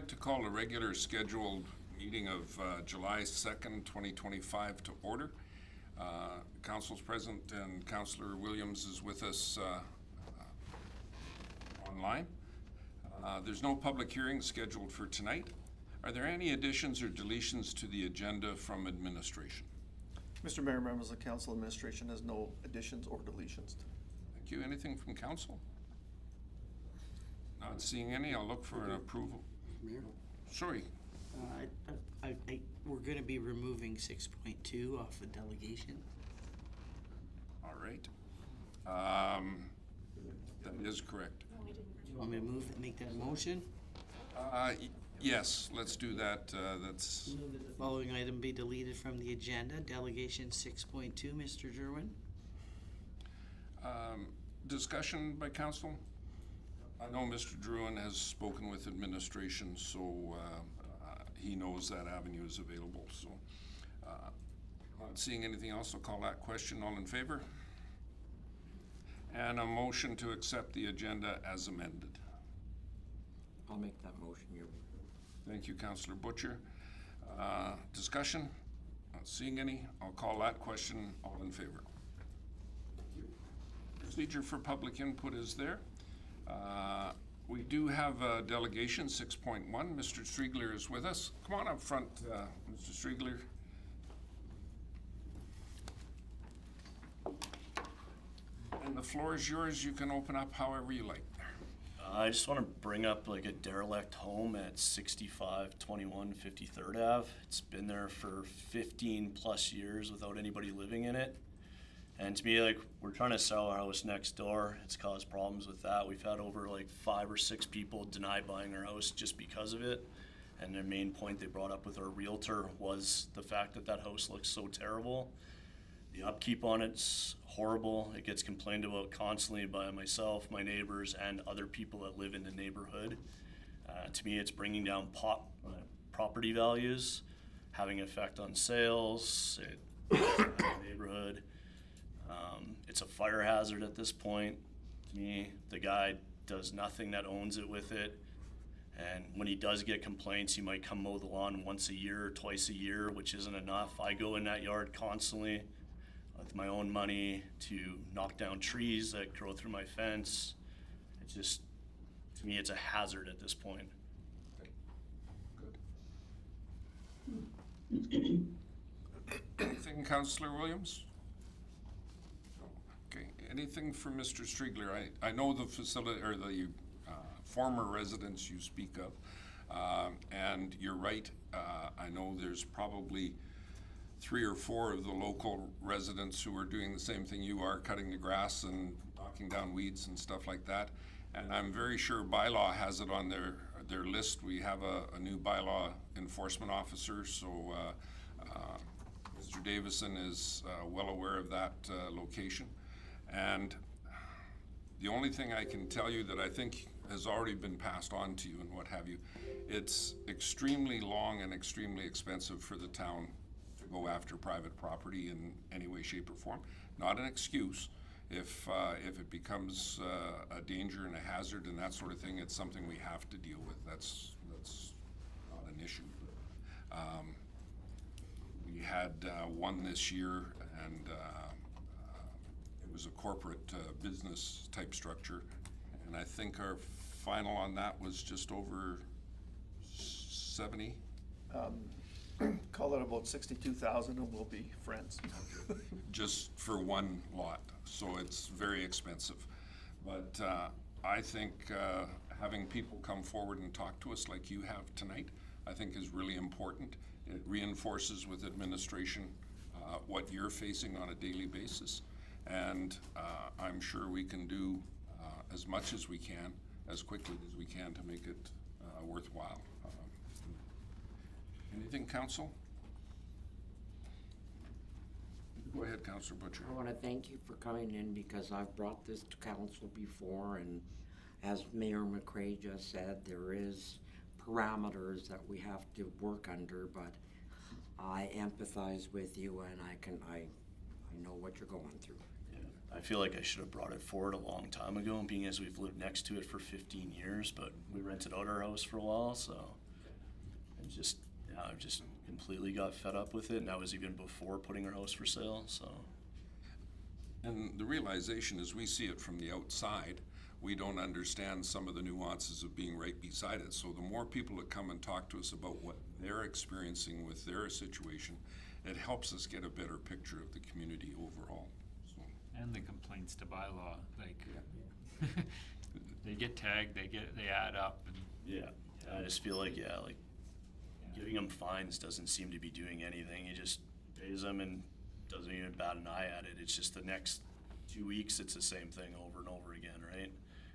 like to call a regular scheduled meeting of July 2nd, 2025 to order. Council's present and Councillor Williams is with us online. There's no public hearing scheduled for tonight. Are there any additions or deletions to the agenda from administration? Mr. Mayor, members of council, administration has no additions or deletions. Thank you. Anything from council? Not seeing any. I'll look for an approval. Mayor? Sorry. We're gonna be removing 6.2 off the delegation. All right. That is correct. Do you want me to make that motion? Yes, let's do that. That's Move that the following item be deleted from the agenda, delegation 6.2, Mr. Derwin. discussion by council. I know Mr. Druin has spoken with administration, so he knows that avenue is available. So not seeing anything else, I'll call that question. All in favor? And a motion to accept the agenda as amended. I'll make that motion, Your Worship. Thank you, Councillor Butcher. Discussion? Not seeing any. I'll call that question. All in favor? Procedure for public input is there. We do have a delegation 6.1. Mr. Striegler is with us. Come on up front, Mr. Striegler. And the floor is yours. You can open up however you like there. I just want to bring up like a derelict home at 6521 53rd Ave. It's been there for 15 plus years without anybody living in it. And to me, like, we're trying to sell our house next door. It's caused problems with that. We've had over like 5 or 6 people deny buying our house just because of it. And their main point they brought up with our realtor was the fact that that house looks so terrible. The upkeep on it's horrible. It gets complained about constantly by myself, my neighbors, and other people that live in the neighborhood. To me, it's bringing down property values, having an effect on sales, the neighborhood. It's a fire hazard at this point. To me, the guy does nothing that owns it with it. And when he does get complaints, he might come mow the lawn once a year or twice a year, which isn't enough. I go in that yard constantly with my own money to knock down trees that grow through my fence. It's just, to me, it's a hazard at this point. Good. Anything, Councillor Williams? Okay. Anything from Mr. Striegler? I know the facility or the former residents you speak of, and you're right. I know there's probably 3 or 4 of the local residents who are doing the same thing you are, cutting the grass and knocking down weeds and stuff like that. And I'm very sure bylaw has it on their list. We have a new bylaw enforcement officer, so Mr. Davison is well aware of that location. And the only thing I can tell you that I think has already been passed on to you and what have you, it's extremely long and extremely expensive for the town go after private property in any way, shape, or form. Not an excuse. If it becomes a danger and a hazard and that sort of thing, it's something we have to deal with. That's not an issue. We had one this year, and it was a corporate business type structure, and I think our final on that was just over 70. Call it about 62,000 and we'll be friends. Just for one lot, so it's very expensive. But I think having people come forward and talk to us like you have tonight, I think is really important. It reinforces with administration what you're facing on a daily basis. And I'm sure we can do as much as we can, as quickly as we can to make it worthwhile. Anything, Council? Go ahead, Councillor Butcher. I want to thank you for coming in because I've brought this to council before, and as Mayor McRae just said, there is parameters that we have to work under, but I empathize with you and I know what you're going through. Yeah, I feel like I should have brought it forward a long time ago, being as we've lived next to it for 15 years, but we rented out our house for a while, so. I just completely got fed up with it, and that was even before putting our house for sale, so. And the realization is we see it from the outside. We don't understand some of the nuances of being right beside it. So the more people that come and talk to us about what they're experiencing with their situation, it helps us get a better picture of the community overall. So, And the complaints to bylaw, like, they get tagged, they add up, and Yeah. I just feel like, giving them fines doesn't seem to be doing anything. He just pays them and doesn't even bat an eye at it. It's just the next 2 weeks, it's the same thing over and over again, right?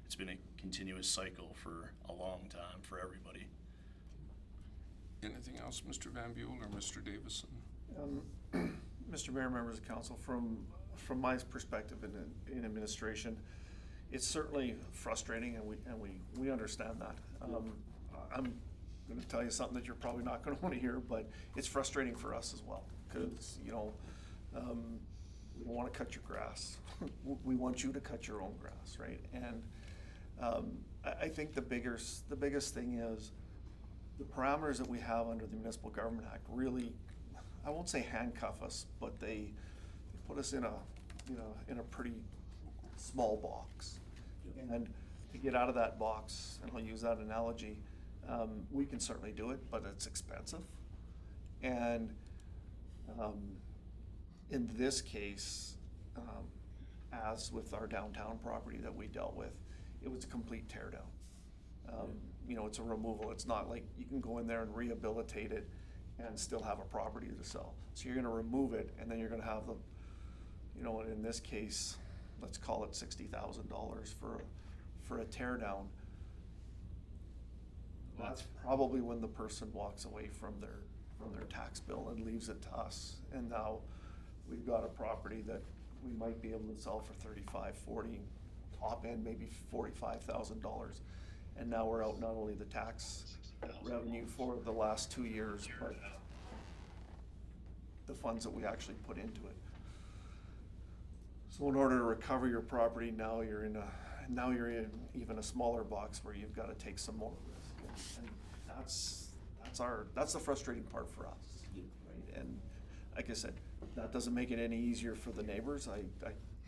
It's been a continuous cycle for a long time for everybody. anything else, Mr. Van Buell or Mr. Davison? Mr. Mayor, members of council, from my perspective in administration, it's certainly frustrating, and we understand that. I'm gonna tell you something that you're probably not gonna wanna hear, but it's frustrating for us as well, because, we don't wanna cut your grass. We want you to cut your own grass, right? And I think the biggest thing is the parameters that we have under the Municipal Government Act really, I won't say handcuff us, but they put us in a pretty small box. And to get out of that box, and I'll use that analogy, we can certainly do it, but it's expensive. And in this case, as with our downtown property that we dealt with, it was a complete tear down. It's a removal. It's not like you can go in there and rehabilitate it and still have a property to sell. So you're gonna remove it, and then you're gonna have and in this case, let's call it $60,000 for a tear down. That's probably when the person walks away from their tax bill and leaves it to us. And now we've got a property that we might be able to sell for 35, 40, top end maybe $45,000. And now we're out not only the tax revenue for the last 2 years, but the funds that we actually put into it. So in order to recover your property, now you're in even a smaller box where you've got to take some more risk. And that's the frustrating part for us, right? And like I said, that doesn't make it any easier for the neighbors. I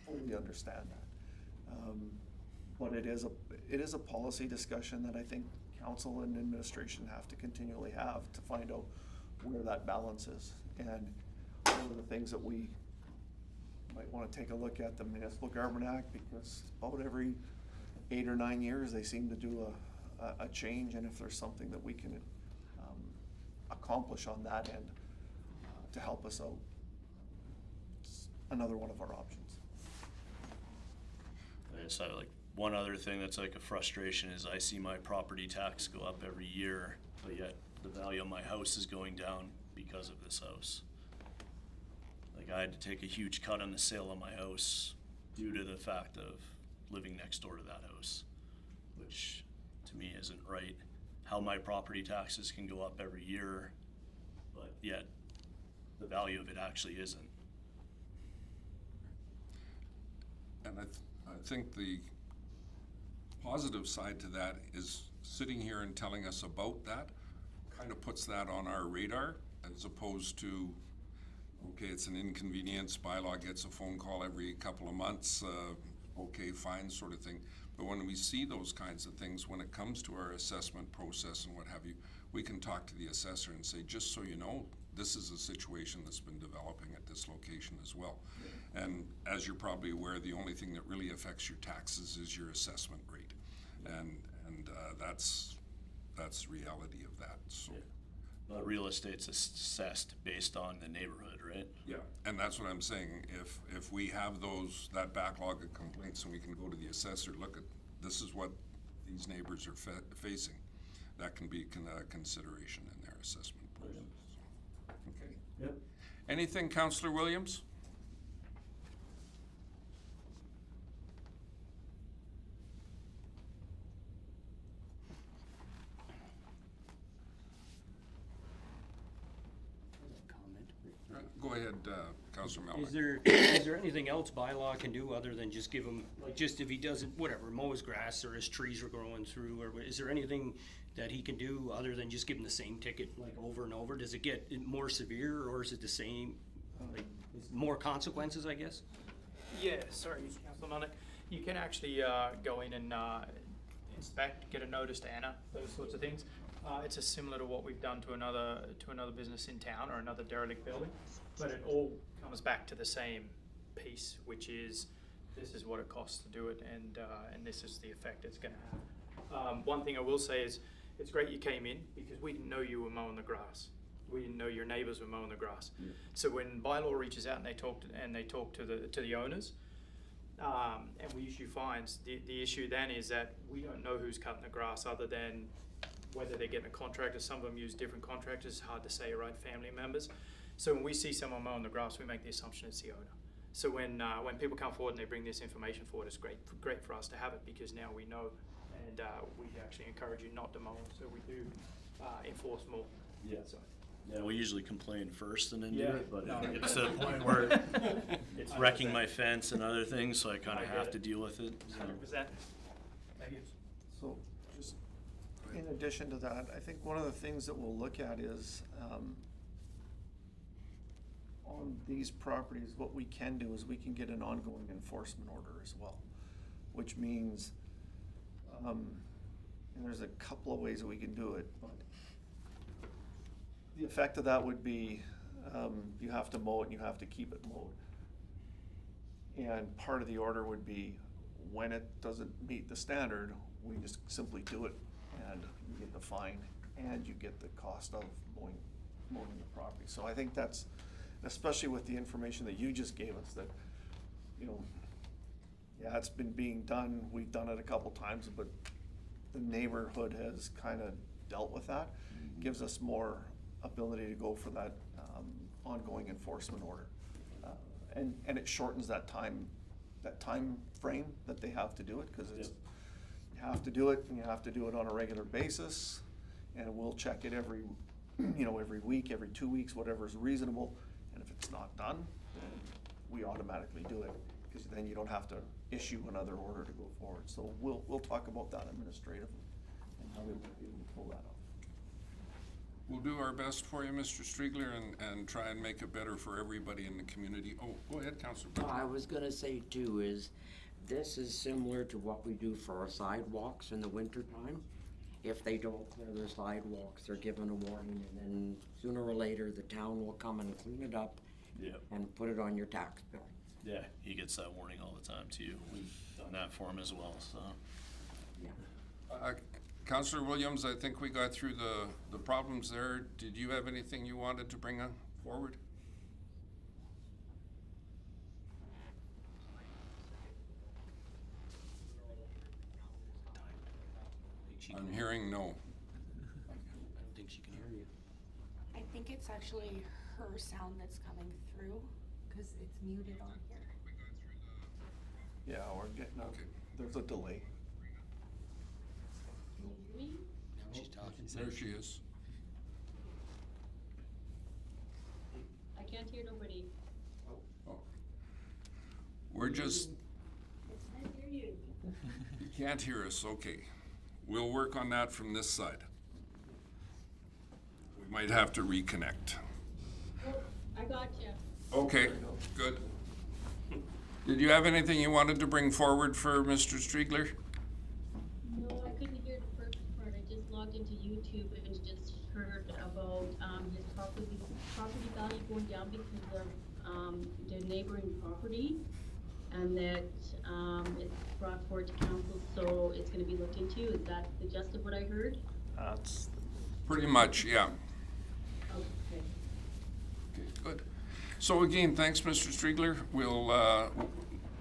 totally understand that. But it is a policy discussion that I think council and administration have to continually have to find out where that balance is. And one of the things that we might want to take a look at the Municipal Government Act, because about every 8 or 9 years, they seem to do a change, and if there's something that we can accomplish on that end to help us out, it's another one of our options. And so one other thing that's like a frustration is I see my property tax go up every year, but yet the value of my house is going down because of this house. I had to take a huge cut on the sale of my house due to the fact of living next door to that house, which to me isn't right. How my property taxes can go up every year, but yet the value of it actually isn't. And I think the positive side to that is sitting here and telling us about that kind of puts that on our radar, as opposed to, okay, it's an inconvenience, bylaw gets a phone call every couple of months, okay, fine, sort of thing. But when we see those kinds of things, when it comes to our assessment process and what have you, we can talk to the assessor and say, just so you know, this is a situation that's been developing at this location as well. Yeah. And as you're probably aware, the only thing that really affects your taxes is your assessment rate. Yeah. And that's the reality of that, so. Yeah. But real estate's assessed based on the neighborhood, right? Yeah, and that's what I'm saying. If we have that backlog of complaints and we can go to the assessor, look at, this is what these neighbors are facing, that can be a consideration in their assessment process. Okay. Yep. Anything, Councillor Williams? Go ahead, Councillor Melnick. Is there anything else bylaw can do other than just give him, like, just if he doesn't, whatever, mow his grass or his trees are growing through, or is there anything that he can do other than just give him the same ticket, like, over and over? Does it get more severe, or is it the same, like, more consequences, I guess? Yeah, sorry, Councillor Nunnick. You can actually go in and inspect, get a notice to enter, those sorts of things. It's just similar to what we've done to another business in town or another derelict building, but it all comes back to the same piece, which is this is what it costs to do it, and this is the effect it's going to have. One thing I will say is it's great you came in because we didn't know you were mowing the grass. We didn't know your neighbours were mowing the grass. So when bylaw reaches out and they talk to the owners, and we issue fines, the issue then is that we don't know who's cutting the grass other than whether they're getting a contractor. Some of them use different contractors, hard to say, right, family members. So when we see someone mowing the grass, we make the assumption it's the owner. So when people come forward and they bring this information forward, it's great for us to have it because now we know, and we actually encourage you not to mow, so we do enforce more. Yeah. So. Yeah, we usually complain first and then do Yeah. it, but No. it gets to the point where it's wrecking my fence and other things, so I kind I of get have it. to deal with it. so. 100%. Thank you. So, just in addition to that, I think one of the things that we'll look at is, on these properties, what we can do is we can get an ongoing enforcement order as well, which means, and there's a couple of ways that we can do it, but the effect of that would be, you have to mow it and you have to keep it mowed. And part of the order would be, when it doesn't meet the standard, we just simply do it and you get the fine and you get the cost of mowing the property. So I think that's, especially with the information that you just gave us, that, you know, yeah, it's been being done, we've done it a couple times, but the neighborhood has kind of dealt with that. Gives us more ability to go for that ongoing enforcement order. And it shortens that time frame that they have to do it, because it's, you have to do it, and you have to do it on a regular basis, and we'll check it every week, every 2 weeks, whatever's reasonable, and if it's not done, then we automatically do it, because then you don't have to issue another order to go forward. So we'll talk about that administratively, and how we might be able to pull that off. We'll do our best for you, Mr. Striegler, and try and make it better for everybody in the community. Oh, go ahead, Councillor. I was gonna say too is, this is similar to what we do for our sidewalks in the wintertime. If they don't clear their sidewalks, they're given a warning, and then sooner or later, the town will come and clean it up Yeah. and put it on your tax bill. Yeah, he gets that warning all the time too. We've done that for him as well, so. Councillor Williams, I think we got through the problems there. Did you have anything you wanted to bring on forward? I'm hearing no. I don't think she can hear you. I think it's actually her sound that's coming through, because it's muted on here. Yeah, we're getting, Okay. there's a delay. Can you hear me? Now she's talking. There she is. I can't hear nobody. Oh. We're just, I can't hear you. you can't hear us, okay. We'll work on that from this side. We might have to reconnect. Oh, I got you. Okay, good. Did you have anything you wanted to bring forward for Mr. Striegler? No, I couldn't hear the first part. I just logged into YouTube and just heard about his property value going down because of the neighboring property, and that it's brought forward to council, so it's going to be looked into. Is that the gist of what I heard? That's, Pretty much, yeah. Okay. Okay, good. So again, thanks, Mr. Striegler. We'll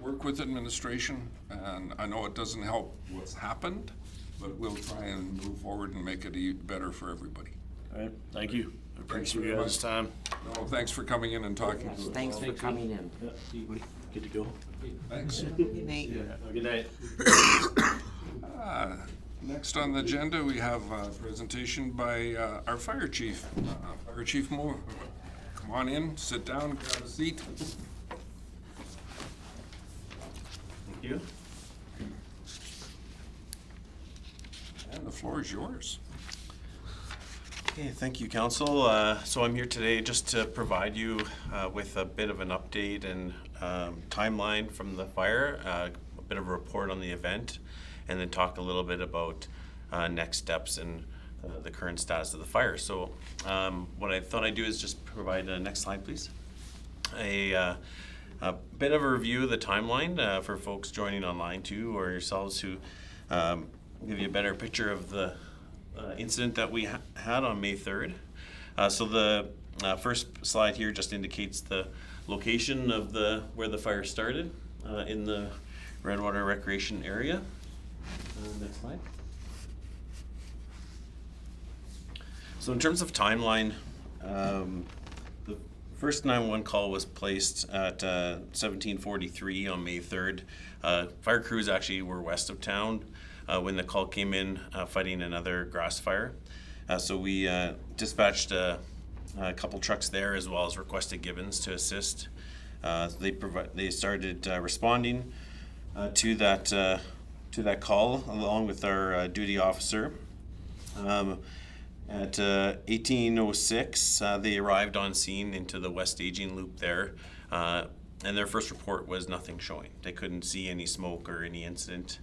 work with administration, and I know it doesn't help what's happened, but we'll try and move forward and make it better for everybody. All right, thank you. I appreciate very you guys' much. time. No, thanks for coming in and talking to us. Thanks for coming in. Good to go. Thanks. Good night. Have a good night. Next on the agenda, we have a presentation by our fire chief. Fire Chief Moore. Come Come on in, sit down, grab a seat. Thank you. And the floor is yours. Okay, thank you, Council. So I'm here today just to provide you with a bit of an update and timeline from the fire, a bit of a report on the event, and then talk a little bit about next steps and the current status of the fire. So what I thought I'd do is just provide, next slide, please. A bit of a review of the timeline for folks joining online too, or yourselves, who give you a better picture of the incident that we had on May 3rd. So the first slide here just indicates the location of where the fire started in the Redwater Recreation area. Next slide. So in terms of timeline, the first 911 call was placed at 17:43 on May 3rd. Fire crews actually were west of town when the call came in, fighting another grass fire. So we dispatched a couple trucks there, as well as requested Gibbons to assist. They started responding to that call along with our duty officer. At 18:06, they arrived on scene into the west staging loop there, and their first report was nothing showing. They couldn't see any smoke or any incident.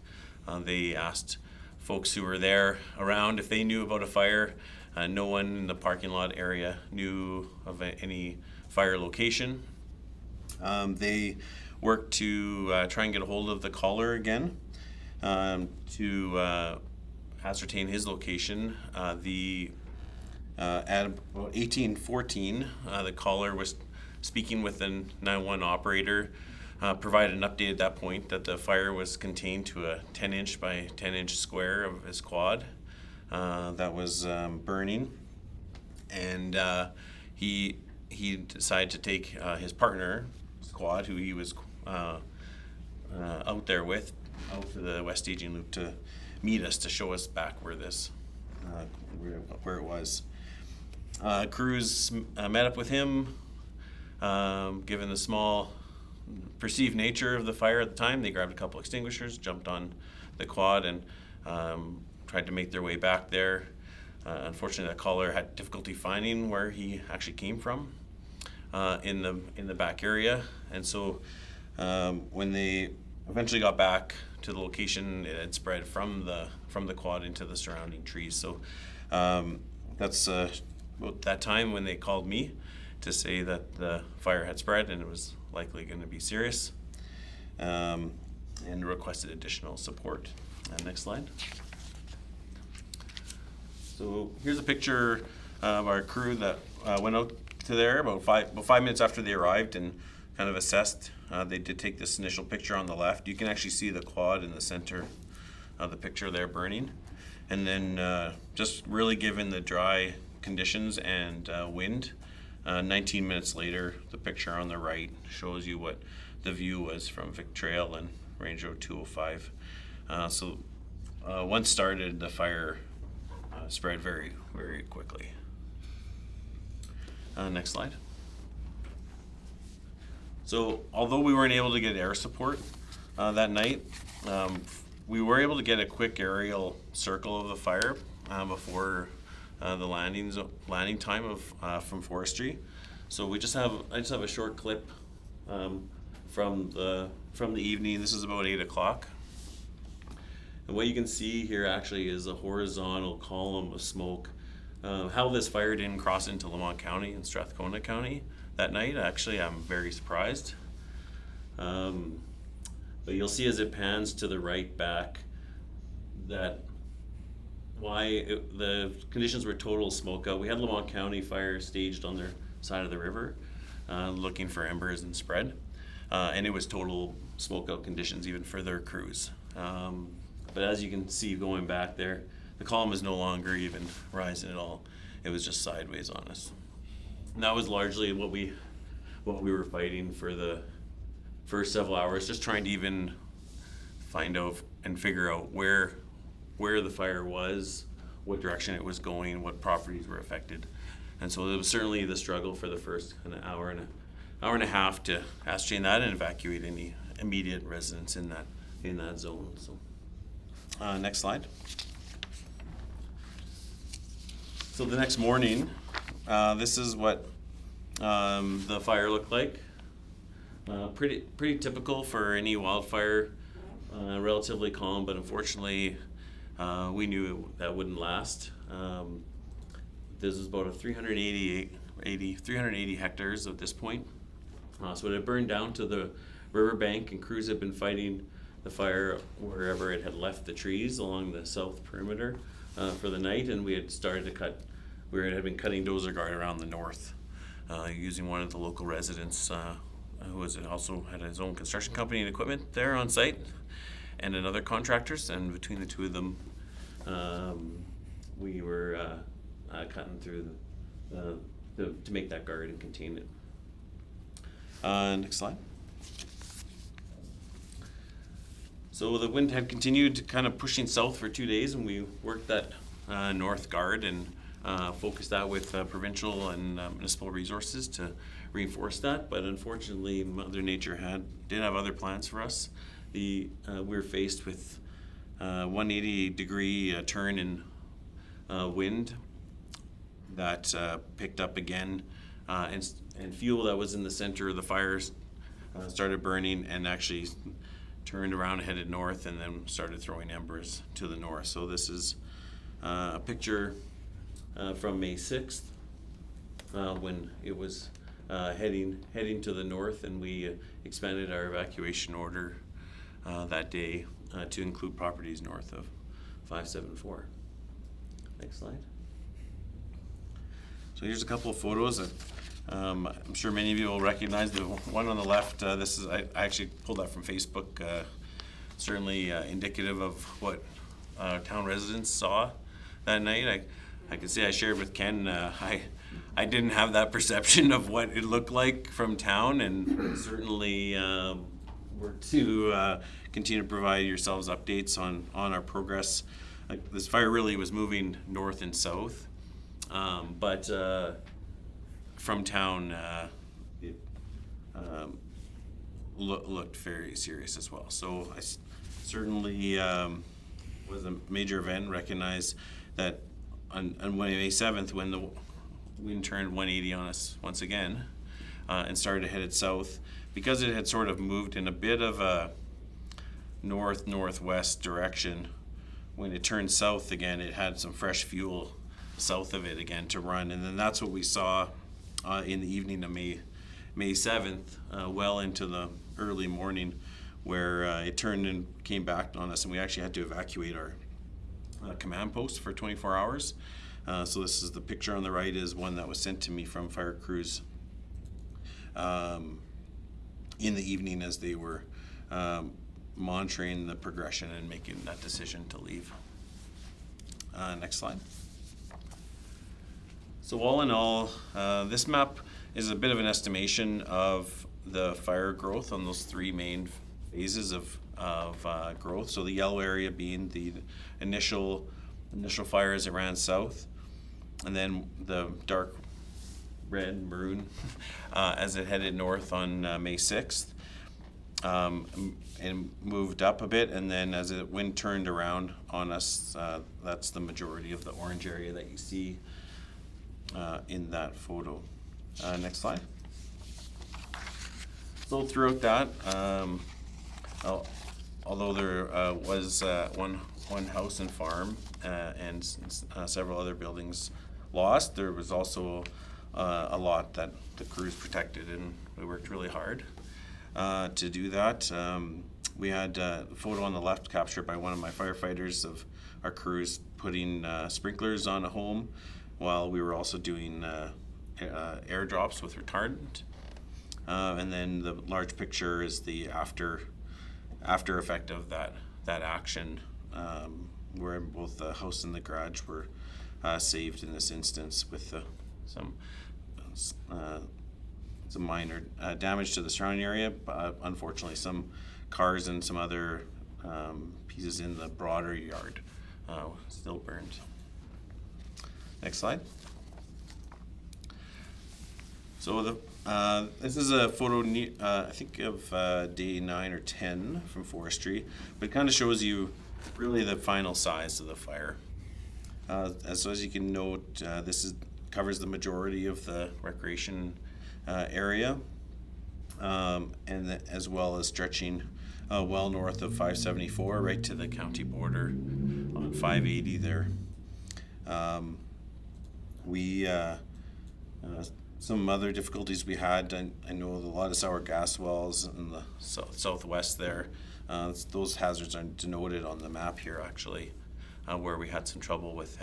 They asked folks who were there around if they knew about a fire. No one in the parking lot area knew of any fire location. They worked to try and get a hold of the caller again to ascertain his location. At about 18:14, the caller was speaking with the 911 operator, provided an update at that point that the fire was contained to a 10-inch by 10-inch square of his quad that was burning, and he decided to take his partner, Squad, who he was out there with, out to the west staging loop to meet us, to show us back where this where it was. Crews met up with him. Given the small perceived nature of the fire at the time, they grabbed a couple extinguishers, jumped on the quad, and tried to make their way back there. Unfortunately, that caller had difficulty finding where he actually came from in the back area, and so when they eventually got back to the location, it had spread from the quad into the surrounding trees. So that's about that time when they called me to say that the fire had spread and it was likely going to be serious, and requested additional support. Next slide. So here's a picture of our crew that went out to there about 5 minutes after they arrived and kind of assessed. They did take this initial picture on the left. You can actually see the quad in the center of the picture there burning. And then just really given the dry conditions and wind, 19 minutes later, the picture on the right shows you what the view was from Vic Trail and Range Road 205. So once started, the fire spread very, very quickly. Next slide. So although we weren't able to get air support that night, we were able to get a quick aerial circle of the fire before the landing time of from forestry. So I just have a short clip from the evening. This is about 8 o'clock. And what you can see here actually is a horizontal column of smoke. How this fire didn't cross into Lamont County and Strathcona County that night, actually, I'm very surprised. But you'll see as it pans to the right back that the conditions were total smoke out. We had Lamont County Fire staged on their side of the river, looking for embers and spread. And it was total smoke out conditions even for their crews. But as you can see going back there, the column is no longer even rising at all. It was just sideways on us. And that was largely what we were fighting for the first several hours, just trying to even find out and figure out where the fire was, what direction it was going, what properties were affected. And so it was certainly the struggle for the first kind of hour and a half to ascertain that and evacuate any immediate residents in that zone. So, next slide. So the next morning, this is what the fire looked like. Pretty typical for any wildfire. Relatively calm, but unfortunately, we knew that wouldn't last. This is about a 380 hectares at this point. So it had burned down to the riverbank, and crews had been fighting the fire wherever it had left the trees along the south perimeter for the night, and we had started to cut. We had been cutting dozer guard around the north, using one of the local residents who also had his own construction company and equipment there on site, and another contractors. And between the two of them, we were cutting through to make that guard and contain it. Next slide. So the wind had continued kind of pushing south for 2 days, and we worked that north guard and focused that with provincial and municipal resources to reinforce that. But unfortunately, Mother Nature did have other plans for us. We were faced with 180-degree turn in wind that picked up again, and fuel that was in the center of the fires started burning and actually turned around, headed north, and then started throwing embers to the north. So this is a picture from May 6th when it was heading to the north, and we expanded our evacuation order that day to include properties north of 574. Next slide. So here's a couple of photos that I'm sure many of you will recognize. The one on the left, I actually pulled that from Facebook. Certainly indicative of what town residents saw that night. I can say I shared with Ken, I didn't have that perception of what it looked like from town, and certainly work to continue to provide yourselves updates on our progress. This fire really was moving north and south, but from town it looked very serious as well. So I certainly was a major event. Recognize that on May 7th, when the wind turned 180 on us once again and started headed south, because it had sort of moved in a bit of a north-northwest direction. When it turned south again, it had some fresh fuel south of it again to run, and then that's what we saw in the evening of May 7th, well into the early morning, where it turned and came back on us, and we actually had to evacuate our command post for 24 hours. So this is the picture on the right, is one that was sent to me from fire crews in the evening as they were monitoring the progression and making that decision to leave. Next slide. So all in all, this map is a bit of an estimation of the fire growth on those three main phases of growth. So the yellow area being the initial fire as it ran south, and then the dark red, maroon, as it headed north on May 6th, and moved up a bit, and then as the wind turned around on us, that's the majority of the orange area that you see in that photo. Next slide. So throughout that, although there was one house and farm and several other buildings lost, there was also a lot that the crews protected, and we worked really hard to do that. We had a photo on the left captured by one of my firefighters of our crews putting sprinklers on a home while we were also doing airdrops with retardant. And then the large picture is the after effect of that action, where both the house and the garage were saved in this instance, with some minor damage to the surrounding area, but unfortunately some cars and some other pieces in the broader yard still burned. Next slide. So this is a photo, I think of day 9 or 10 from forestry, but it kind of shows you really the final size of the fire. As you can note, this covers the majority of the recreation area, and as well as stretching well north of 574 right to the county border on 580 there. Some other difficulties we had, I know a lot of sour gas wells in the southwest there. Those hazards are denoted on the map here actually, where we had some trouble with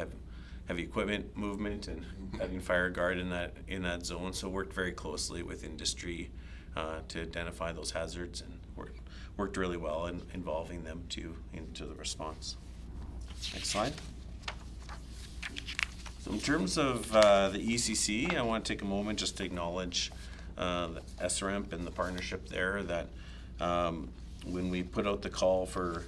heavy equipment movement and having fire guard in that zone. So worked very closely with industry to identify those hazards, and worked really well in involving them into the response. Next slide. So in terms of the ECC, I want to take a moment just to acknowledge the SREMP and the partnership there, that when we put out the call for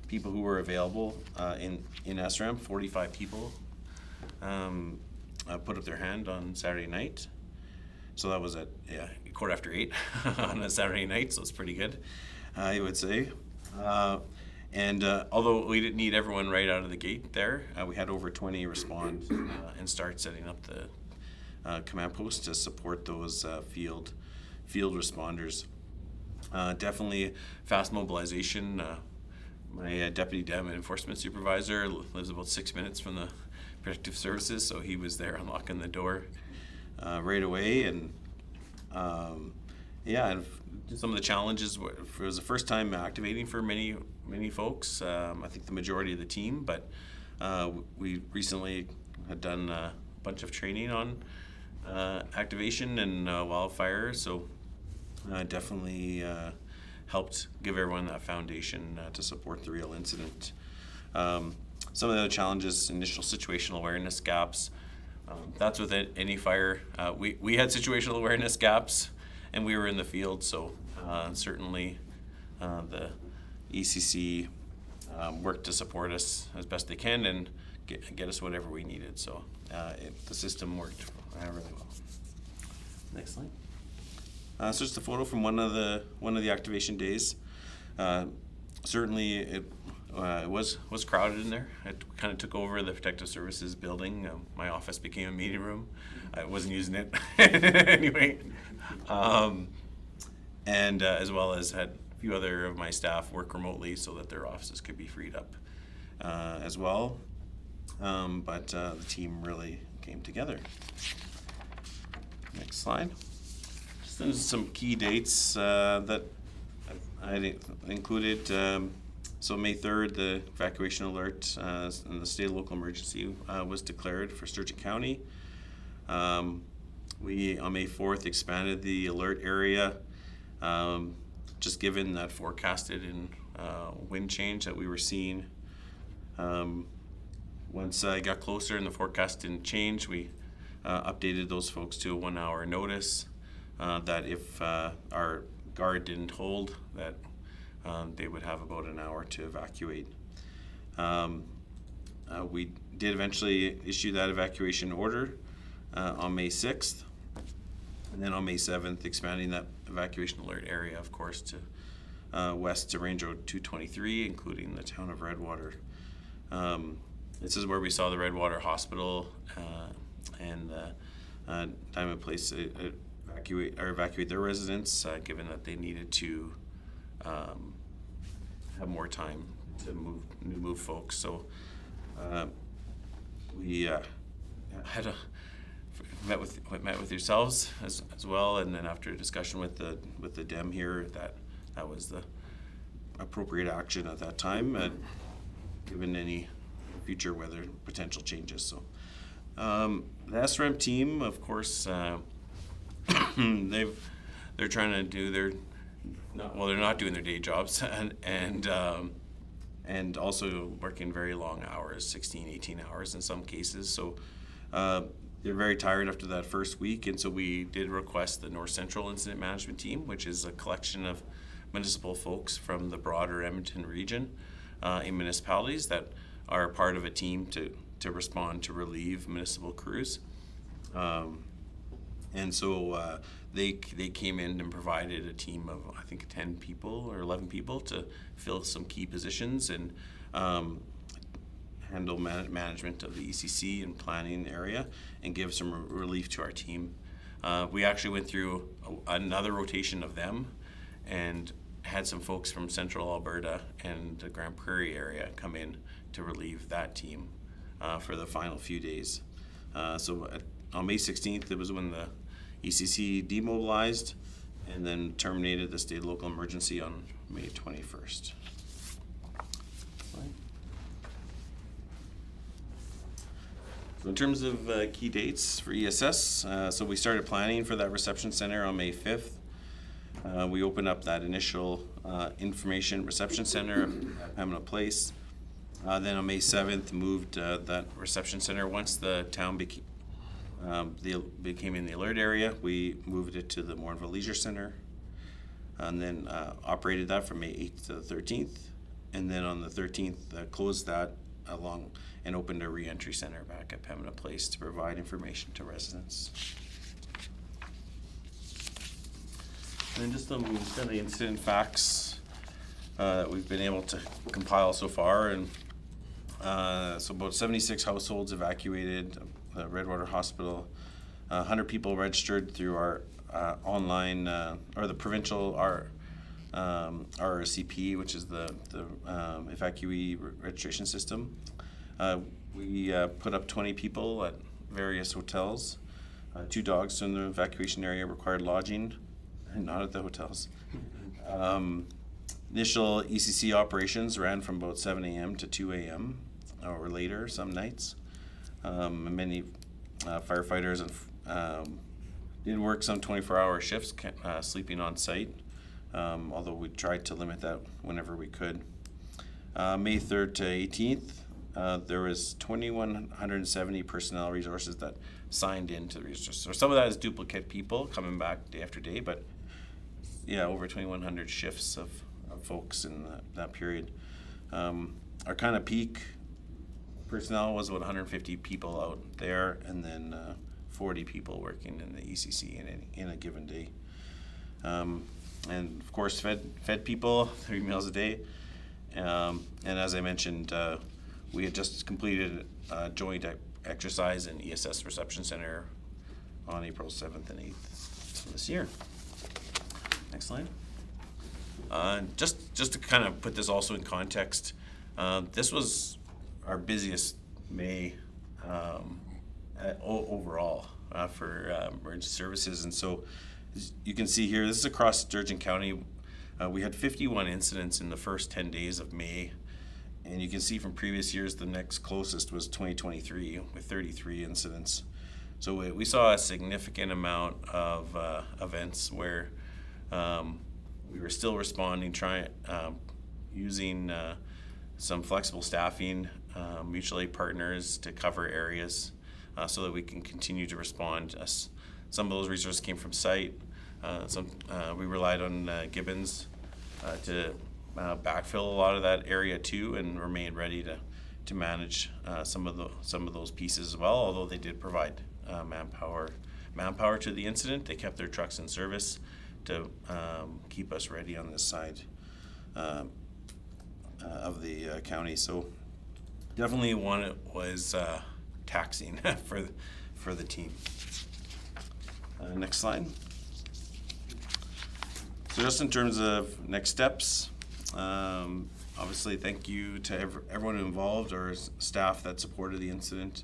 people who were available in SREMP, 45 people put up their hand on Saturday night. So that was at 8:15 on a Saturday night, so it's pretty good, I would say. And although we didn't need everyone right out of the gate there, we had over 20 respond and start setting up the command post to support those field responders. Definitely fast mobilization. My deputy dam and enforcement supervisor lives about 6 minutes from the protective services, so he was there unlocking the door right away. And and some of the challenges it was the first time activating for many folks. I think the majority of the team, but we recently had done a bunch of training on activation and wildfire, so definitely helped give everyone that foundation to support the real incident. Some of the other challenges, initial situational awareness gaps. That's with any fire. We had situational awareness gaps, and we were in the field, so certainly the ECC worked to support us as best they can and get us whatever we needed. So the system worked really well. Next slide. So just a photo from one of the activation days. Certainly it was crowded in there. It kind of took over the protective services building. My office became a meeting room. I wasn't using it anyway. And as well as had a few other of my staff work remotely so that their offices could be freed up as well. But the team really came together. Next slide. Just some key dates that I included. So May 3rd, the evacuation alert and the state and local emergency was declared for Sturgeon County. We, on May 4th, expanded the alert area, just given that forecasted and wind change that we were seeing. Once I got closer and the forecast didn't change, we updated those folks to a 1 hour notice that if our guard didn't hold, that they would have about an hour to evacuate. We did eventually issue that evacuation order on May 6th. And then on May 7th, expanding that evacuation alert area, of course, to west to Range Road 223, including the town of Redwater. This is where we saw the Redwater Hospital and time and place evacuate their residents, given that they needed to have more time to move folks. So we had met with yourselves as well, and then after a discussion with the DEM here, that was the appropriate action at that time, given any future weather potential changes. So the SREM team, of course, they're trying to do they're not doing their day jobs, and also working very long hours, 16, 18 hours in some cases. So they're very tired after that first week, and so we did request the North Central Incident Management Team, which is a collection of municipal folks from the broader Edmonton region in municipalities that are part of a team to respond to relieve municipal crews. And so they came in and provided a team of, I think, 10 people or 11 people to fill some key positions and handle management of the ECC and planning area and give some relief to our team. We actually went through another rotation of them and had some folks from Central Alberta and the Grand Prairie area come in to relieve that team for the final few days. On May 16th, it was when the ECC demobilized and then terminated the state local emergency on May 21st. So in terms of key dates for ESS, so we started planning for that reception center on May 5th. We opened up that initial information reception center at Pembina Place. Then on May 7th, moved that reception center. Once the town became in the alert area, we moved it to the Morinville Leisure Center, and then operated that from May 8th to the 13th. And then on the 13th, closed that along and opened a re-entry center back at Pembina Place to provide information to residents. And then just some kind of incident facts that we've been able to compile so far. And so about 76 households evacuated the Redwater Hospital. 100 people registered through our online or the provincial RRCP, which is the evacuee registration system. We put up 20 people at various hotels. 2 dogs in the evacuation area required lodging, and not at the hotels. Initial ECC operations ran from about 7 a.m. to 2 a.m. or later some nights. Many firefighters did work some 24-hour shifts, sleeping on site, although we tried to limit that whenever we could. May 3rd to 18th, there was 2,170 personnel resources that signed into the register. So some of that is duplicate people coming back day after day, but yeah, over 2,100 shifts of folks in that period. Our kind of peak personnel was about 150 people out there, and then 40 people working in the ECC in a given day. And of course, fed people 3 meals a day. And as I mentioned, we had just completed a joint exercise in ESS Reception Center on April 7th and 8th this year. Next slide. Just to kind of put this also in context, this was our busiest May overall for emergency services. And so as you can see here, this is across Sturgeon County. We had 51 incidents in the first 10 days of May. And you can see from previous years, the next closest was 2023 with 33 incidents. So we saw a significant amount of events where we were still responding, using some flexible staffing, mutual aid partners to cover areas so that we can continue to respond. Some of those resources came from site. We relied on Gibbons to backfill a lot of that area too, and remain ready to manage some of those pieces as well. Although they did provide manpower to the incident, they kept their trucks in service to keep us ready on this side of the county. So definitely one it was taxing for the team. Next slide. So just in terms of next steps, obviously thank you to everyone involved or staff that supported the incident.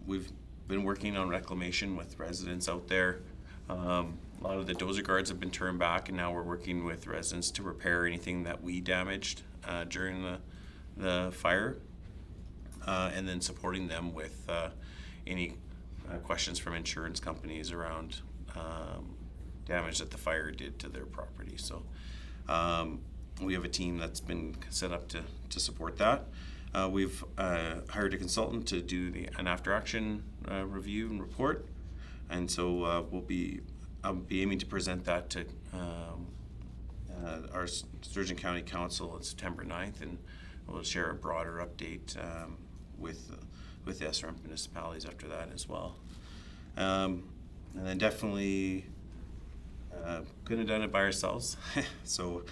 We've been working on reclamation with residents out there. A lot of the dozer guards have been turned back, and now we're working with residents to repair anything that we damaged during the fire, and then supporting them with any questions from insurance companies around damage that the fire did to their property. So we have a team that's been set up to support that. We've hired a consultant to do an after-action review and report, and so I'll be aiming to present that to our Sturgeon County Council on September 9th, and we'll share a broader update with the SRM municipalities after that as well. And then definitely couldn't have done it by ourselves. So,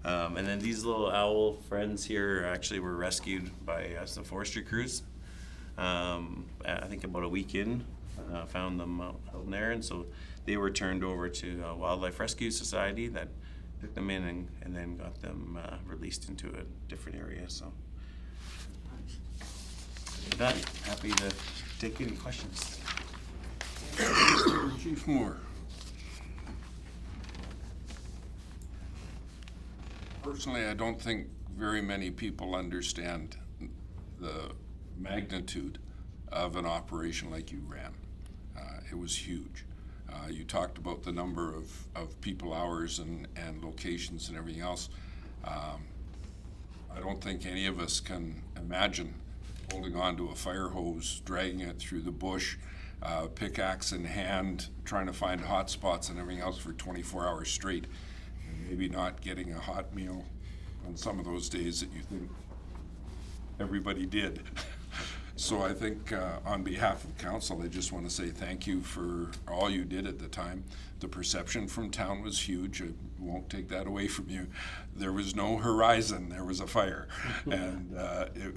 and then these little owl friends here actually were rescued by some forestry crews. I think about a week in, found them out in there, and so they were turned over to Wildlife Rescue Society that took them in and then got them released into a different area. So, with that, happy to take any questions. Chief Moore. Personally, I don't think very many people understand the magnitude of an operation like you ran. It was huge. You talked about the number of people hours and locations and everything else. I don't think any of us can imagine holding on to a fire hose, dragging it through the bush, pickaxe in hand, trying to find hot spots and everything else for 24 hours straight. And maybe not getting a hot meal on some of those days that you think everybody did. So I think on behalf of council, I just want to say thank you for all you did at the time. The perception from town was huge. I won't take that away from you. There was no horizon, there was a fire. And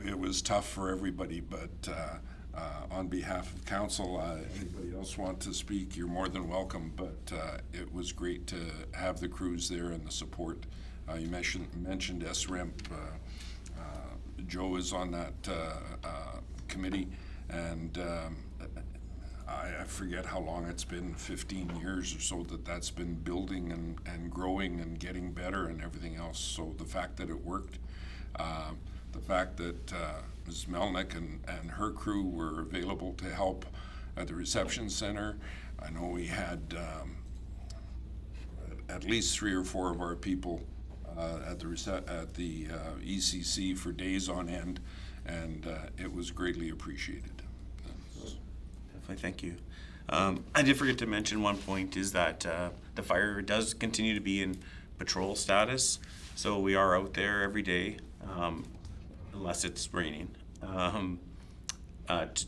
it was tough for everybody, but on behalf of council, anybody else want to speak, you're more than welcome, but it was great to have the crews there and the support. You mentioned SREMP. Joe is on that committee, and I forget how long it's been, 15 years or so that that's been building and growing and getting better and everything else. So the fact that it worked, the fact that Ms. Melnick and her crew were available to help at the reception center. I know we had at least 3 or 4 of our people at the ECC for days on end, and it was greatly appreciated. Definitely, thank you. I did forget to mention one point is that the fire does continue to be in patrol status, so we are out there every day, unless it's raining,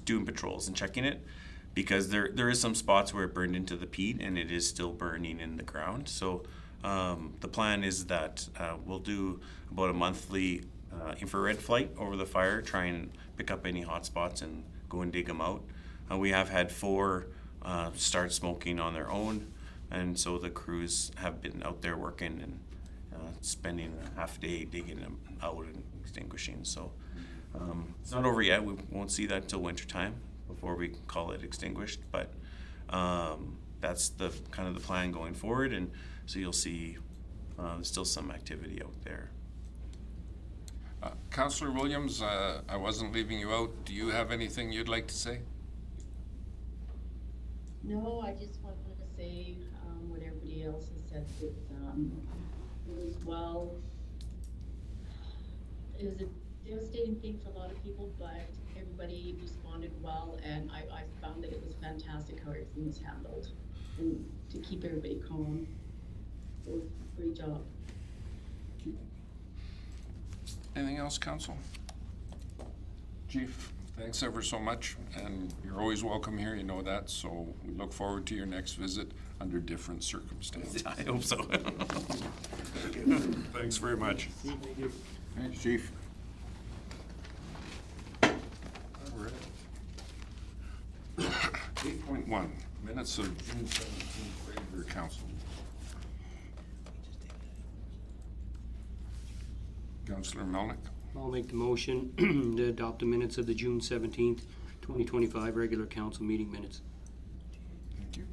doing patrols and checking it, because there is some spots where it burned into the peat and it is still burning in the ground. So the plan is that we'll do about a monthly infrared flight over the fire, try and pick up any hot spots and go and dig them out. We have had 4 start smoking on their own, and so the crews have been out there working and spending a half day digging them out and extinguishing. So it's not over yet. We won't see that until winter time before we call it extinguished, but that's the kind of the plan going forward, and so you'll see there's still some activity out there. Councillor Williams, I wasn't leaving you out. Do you have anything you'd like to say? No, I just wanted to say, what everybody else has said, that, it was well, it was a devastating thing for a lot of people, but everybody responded well, and I found that it was fantastic how everything was handled, and to keep everybody calm. So, great job. Anything else, council? Chief, thanks ever so much, and you're always welcome here, you know that, so we look forward to your next visit under different circumstances. I hope so. Thanks very much. Thanks, Chief. 8.1, minutes of June 17th regular council. Councillor Melnick. I'll make the motion to adopt the minutes of the June 17th, 2025 regular council meeting minutes. Thank you.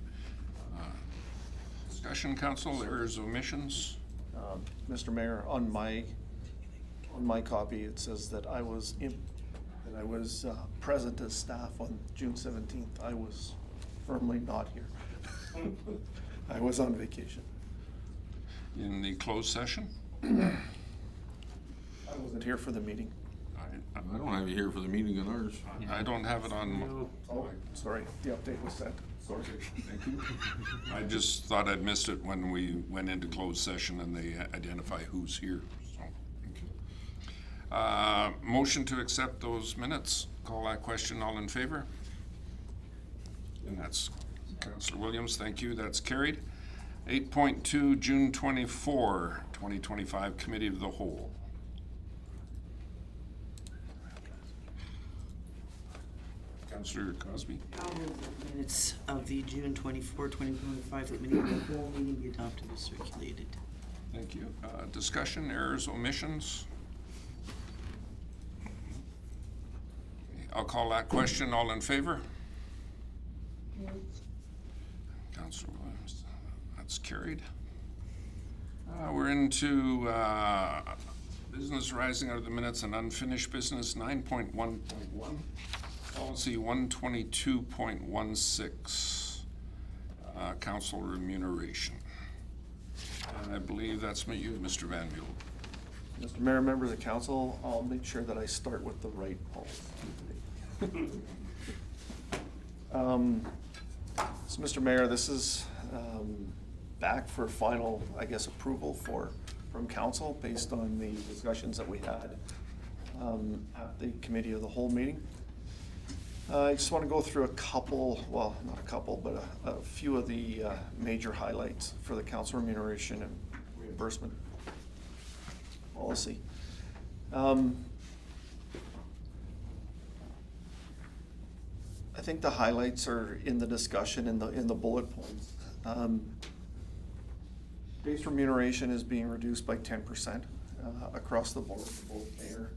Discussion, council, errors, omissions? Mr. Mayor, on my copy, it says that I was present as staff on June 17th. I was firmly not here. I was on vacation. In the closed session? I wasn't here for the meeting. I don't have you here for the meeting on ours. I don't have it on. Oh, sorry, the update was sent. Sorry. Thank you. I just thought I'd missed it when we went into closed session and they identify who's here, so. Okay. Motion to accept those minutes. Call that question, all in favor? And that's Councillor Williams, thank you. That's carried. 8.2, June 24, 2025, Committee of the Whole. Councillor Cosby. Minutes of the June 24, 2025 Committee of the Whole meeting be adopted as circulated. Thank you. Discussion, errors, omissions? I'll call that question. All in favor? Councillor Williams, that's carried. We're into business arising out of the minutes and unfinished business, 9.1.1, policy 122.16, council remuneration. And I believe that's you, Mr. Van Mule. Mr. Mayor, members of council, I'll make sure that I start with the right policy. So, Mr. Mayor, this is back for final, I guess, approval from council based on the discussions that we had at the committee of the whole meeting. I just want to go through a couple, well, not a couple, but a few of the major highlights for the council remuneration and reimbursement policy. I think the highlights are in the discussion in the bullet points. Base remuneration is being reduced by 10% across the board for both mayor,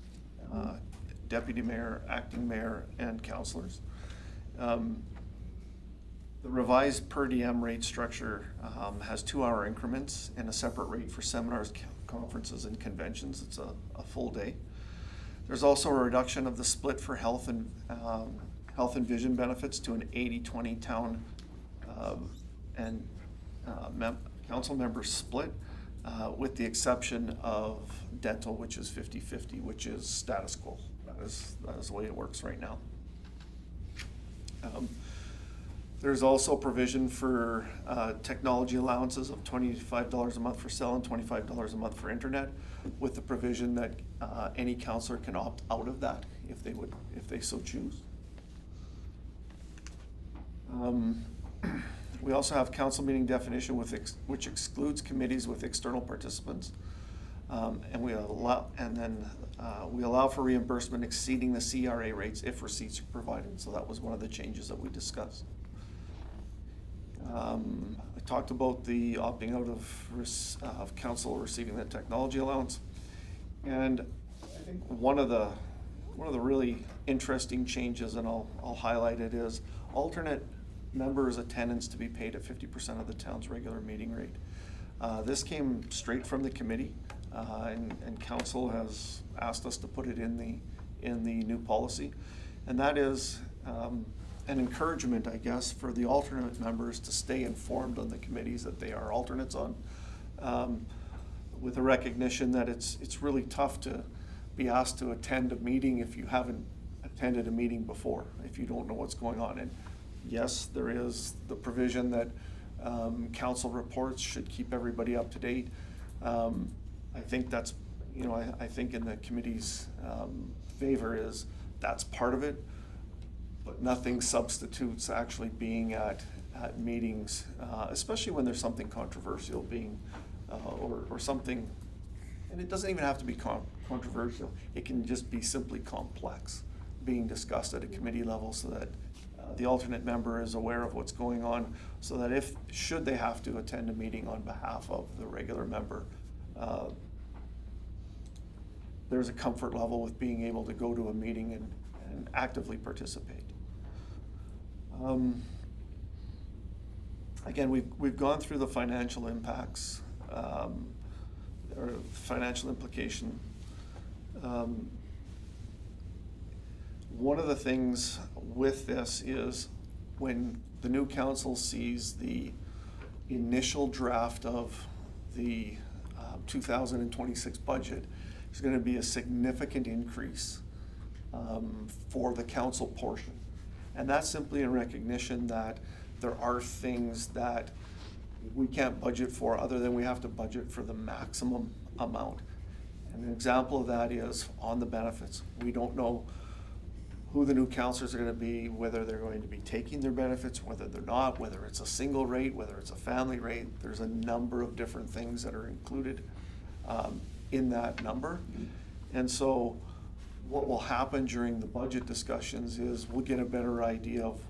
deputy mayor, acting mayor, and councillors. The revised per diem rate structure has 2-hour increments and a separate rate for seminars, conferences, and conventions. It's a full day. There's also a reduction of the split for health and vision benefits to an 80-20 town and council member split, with the exception of dental, which is 50-50, which is status quo. That is the way it works right now. There's also provision for technology allowances of $25 a month for cell and $25 a month for internet, with the provision that any councillor can opt out of that if they so choose. We also have council meeting definition which excludes committees with external participants, and we allow for reimbursement exceeding the CRA rates if receipts are provided. So that was one of the changes that we discussed. I talked about the opting out of council receiving the technology allowance, and I think one of the really interesting changes, and I'll highlight it, is alternate members' attendance to be paid at 50% of the town's regular meeting rate. This came straight from the committee, and council has asked us to put it in the new policy, and that is an encouragement, I guess, for the alternate members to stay informed on the committees that they are alternates on, with a recognition that it's really tough to be asked to attend a meeting if you haven't attended a meeting before, if you don't know what's going on. And yes, there is the provision that council reports should keep everybody up to date. I think that's, I think in the committee's favor is that's part of it, but nothing substitutes actually being at meetings, especially when there's something controversial being, or something, and it doesn't even have to be controversial. It can just be simply complex, being discussed at a committee level, so that the alternate member is aware of what's going on, so that should they have to attend a meeting on behalf of the regular member, there's a comfort level with being able to go to a meeting and actively participate. Again, we've gone through the financial impacts, or financial implication. One of the things with this is when the new council sees the initial draft of the 2026 budget, there's going to be a significant increase for the council portion. And that's simply in recognition that there are things that we can't budget for other than we have to budget for the maximum amount. And an example of that is on the benefits. We don't know who the new counselors are gonna be, whether they're going to be taking their benefits, whether they're not, whether it's a single rate, whether it's a family rate. There's a number of different things that are included in that number. And so what will happen during the budget discussions is we'll get a better idea of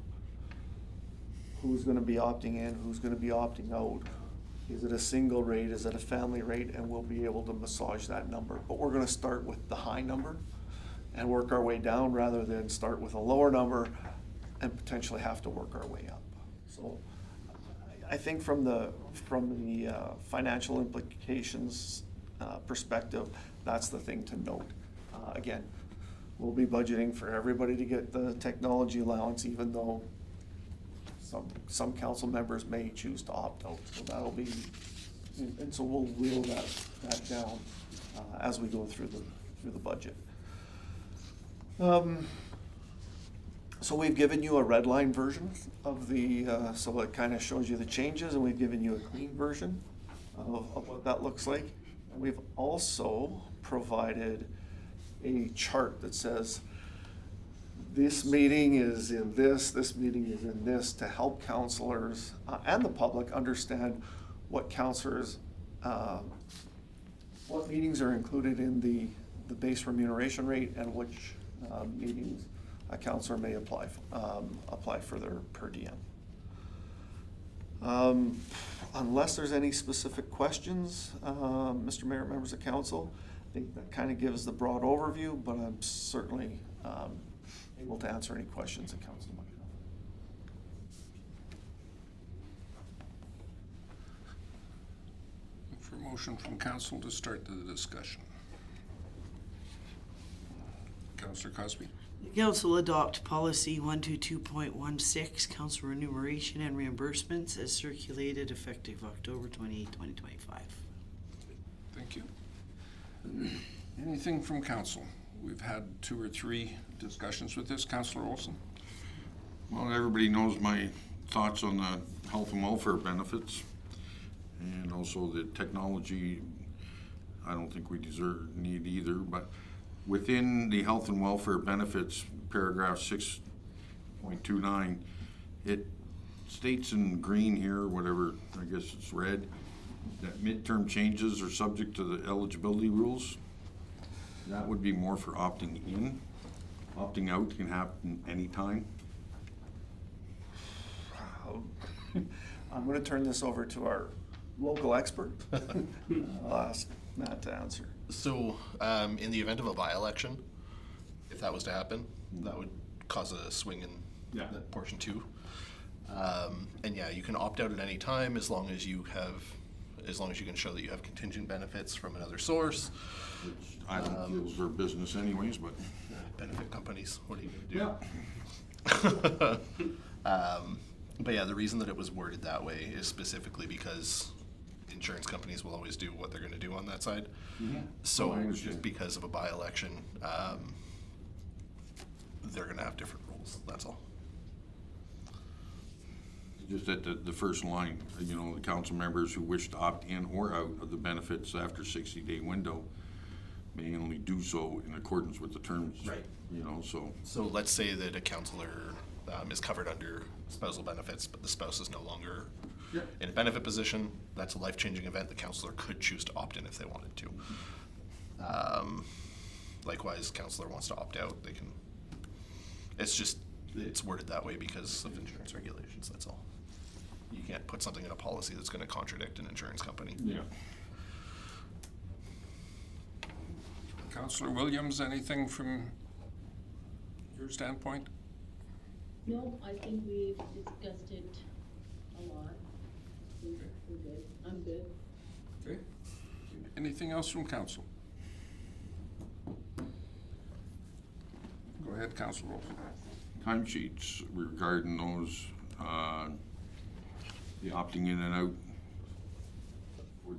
who's gonna be opting in, who's gonna be opting out. Is it a single rate, is it a family rate, and we'll be able to massage that number. But we're gonna start with the high number and work our way down rather than start with a lower number and potentially have to work our way up. So I think from the financial implications perspective, that's the thing to note. Again, we'll be budgeting for everybody to get the technology allowance, even though some council members may choose to opt out. So that'll be, and so we'll wheel that down as we go through the budget. So we've given you a red line version of the, so it kind of shows you the changes, and we've given you a clean version of what that looks like. And we've also provided a chart that says, this meeting is in this meeting is in this, to help counselors and the public understand what counselors, what meetings are included in the base remuneration rate and which meetings a counselor may apply for their per diem. Unless there's any specific questions, Mr. Mayor, members of council, I think that kind of gives the broad overview, but I'm certainly able to answer any questions that council might have. For a motion from council to start the discussion. Councillor Cosby. The council adopt policy 122.16, council remuneration and reimbursements as circulated effective October 28, 2025. Thank you. Anything from council? We've had 2 or 3 discussions with this. Councillor Olson. Well, everybody knows my thoughts on the health and welfare benefits, and also the technology. I don't think we need either, but within the health and welfare benefits, paragraph 6.29, it states in green here, whatever, I guess it's red, that midterm changes are subject to the eligibility rules. That would be more for opting in. Opting out can happen anytime. I'm going to turn this over to our local expert. I'll ask Matt to answer. So, in the event of a by-election, if that was to happen, that would cause a swing in that portion too. And yeah, you can opt out at any time as long as you can show that you have contingent benefits from another source. Which I don't feel is their business anyways, but. Benefit companies, what are you gonna do? Yeah. But yeah, the reason that it was worded that way is specifically because insurance companies will always do what they're gonna do on that side. Mm-hmm. So Oh, I understand. just because of a by-election, they're gonna have different rules, that's all. Just at the first line, you know, the council members who wish to opt in or out of the benefits after 60-day window may only do so in accordance with the terms. Right. You know, so. So let's say that a counselor is covered under spousal benefits, but the spouse is no longer in a benefit position. That's a life-changing event. The counselor could choose to opt in if they wanted to. Likewise, counselor wants to opt out, they can. It's worded that way because of insurance regulations, that's all. You can't put something in a policy that's gonna contradict an insurance company. Yeah. Councillor Williams, anything from your standpoint? No, I think we've discussed it a lot. We're good. I'm good. Okay. Anything else from council? Go ahead, Councillor Wilson. Timesheets regarding those, the opting in and out,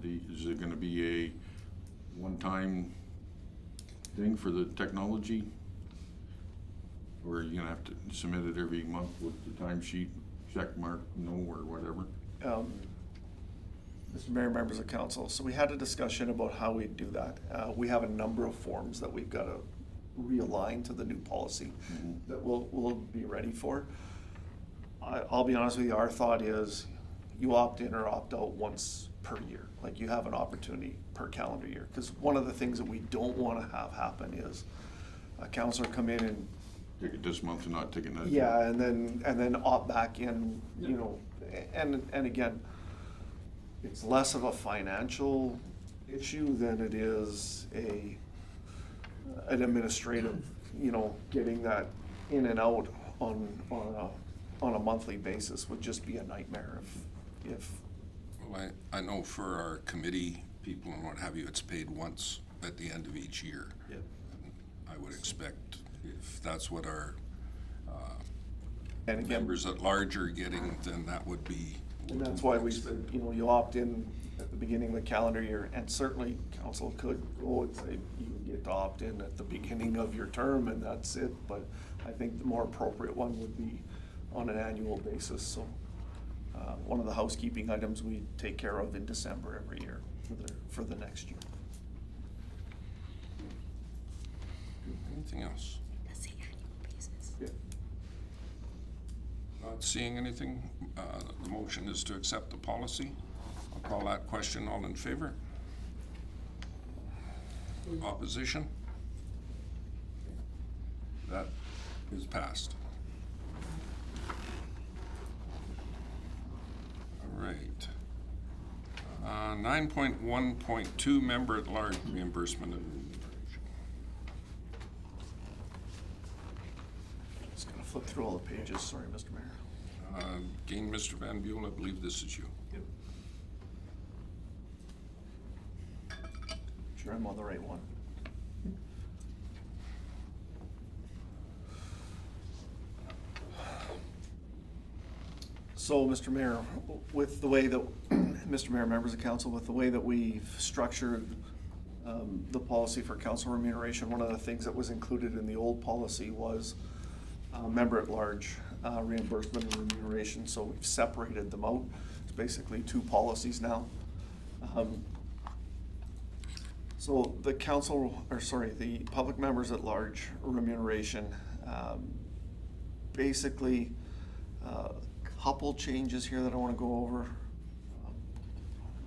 is it gonna be a one-time thing for the technology? Or are you gonna have to submit it every month with the timesheet, check mark, no, or whatever? Mr. Mayor, members of council, so we had a discussion about how we do that. We have a number of forms that we've got to realign to the new policy that we'll be ready for. I'll be honest with you, our thought is you opt in or opt out once per year. Like you have an opportunity per calendar year. Because one of the things that we don't want to have happen is a counselor come in and Take it this month and not take it next. yeah, and then opt back in, you know, and again, it's less of a financial issue than it is an administrative, you know, getting that in and out on a monthly basis would just be a nightmare if. Well, I know for our committee people and what have you, it's paid once at the end of each year. Yep. I would expect if that's what our And again, members at large are getting, then that would be. and that's why we said, you know, you opt in at the beginning of the calendar year, and certainly council could go and say, you get to opt in at the beginning of your term, and that's it, but I think the more appropriate one would be on an annual basis, so. One of the housekeeping items we take care of in December every year for the next year. Anything else? That's the annual basis. Yeah. Not seeing anything. The motion is to accept the policy. I'll call that question. All in favor? Opposition? That is passed. All right. 9.1.2 member at large reimbursement and remuneration. Just gonna flip through all the pages, sorry, Mr. Mayor. Again, Mr. Van Buell, I believe this is you. Yep. Sure I'm on the right one. So, Mr. Mayor, with the way that, Mr. Mayor, members of council, with the way that we've structured the policy for council remuneration, one of the things that was included in the old policy was member at large reimbursement and remuneration, so we've separated them out. It's basically two policies now. So the council, or sorry, the public members at large remuneration, basically, couple changes here that I wanna go over.